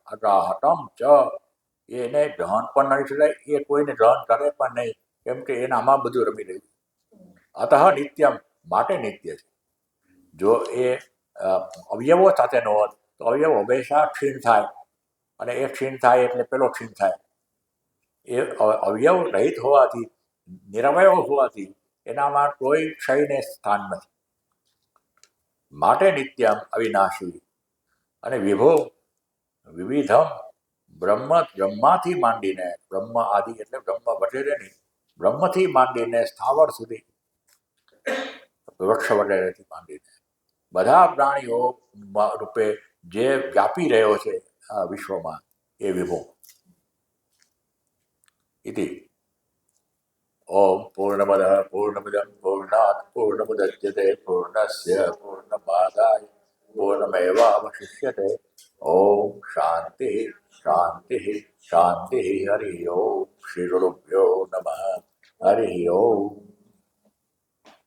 અગ્રાહતમ ચ એને ગ્રહણ પણ નહીં શકાય એ કોઈને ગ્રહણ કરે પણ નહીં કેમ કે એનામાં બધું રમી રહ્યું અતઃ નિત્યમ માટે નિત્ય છે જો એ અવયવો સાથે ન હોત તો અવયવ હંમેશા ક્ષીણ થાય અને એ ક્ષીણ થાય એટલે પેલો ક્ષીણ થાય એ અવયવ રહિત હોવાથી નિરવયવ હોવાથી એનામાં કોઈ ક્ષયને સ્થાન નથી માટે નિત્યમ અવિનાશી અને વિભો વિવિધમ બ્રહ્માથી માંડીને બ્રહ્મ આદિ એટલે બ્રહ્મ વગેરેની બ્રહ્મથી માંડીને સ્થાવર સુધી વૃક્ષ વગેરેથી માંડીને બધા પ્રાણીઓ રૂપે જે વ્યાપી રહ્યો છે આ વિશ્વમાં એ વિભો ઇતિ ઓમ પૂર્ણમદ પૂર્ણમિદં પૂર્ણાત પૂર્ણમુદચ્યતે પૂર્ણસ્ય પૂર્ણમાદાય પૂર્ણમેવાવશિષ્યતે ઓમ શાંતિ શાંતિ શાંતિ હરિ ઓમ શ્રી ગુરુભ્યો નમઃ હરિ ઓમ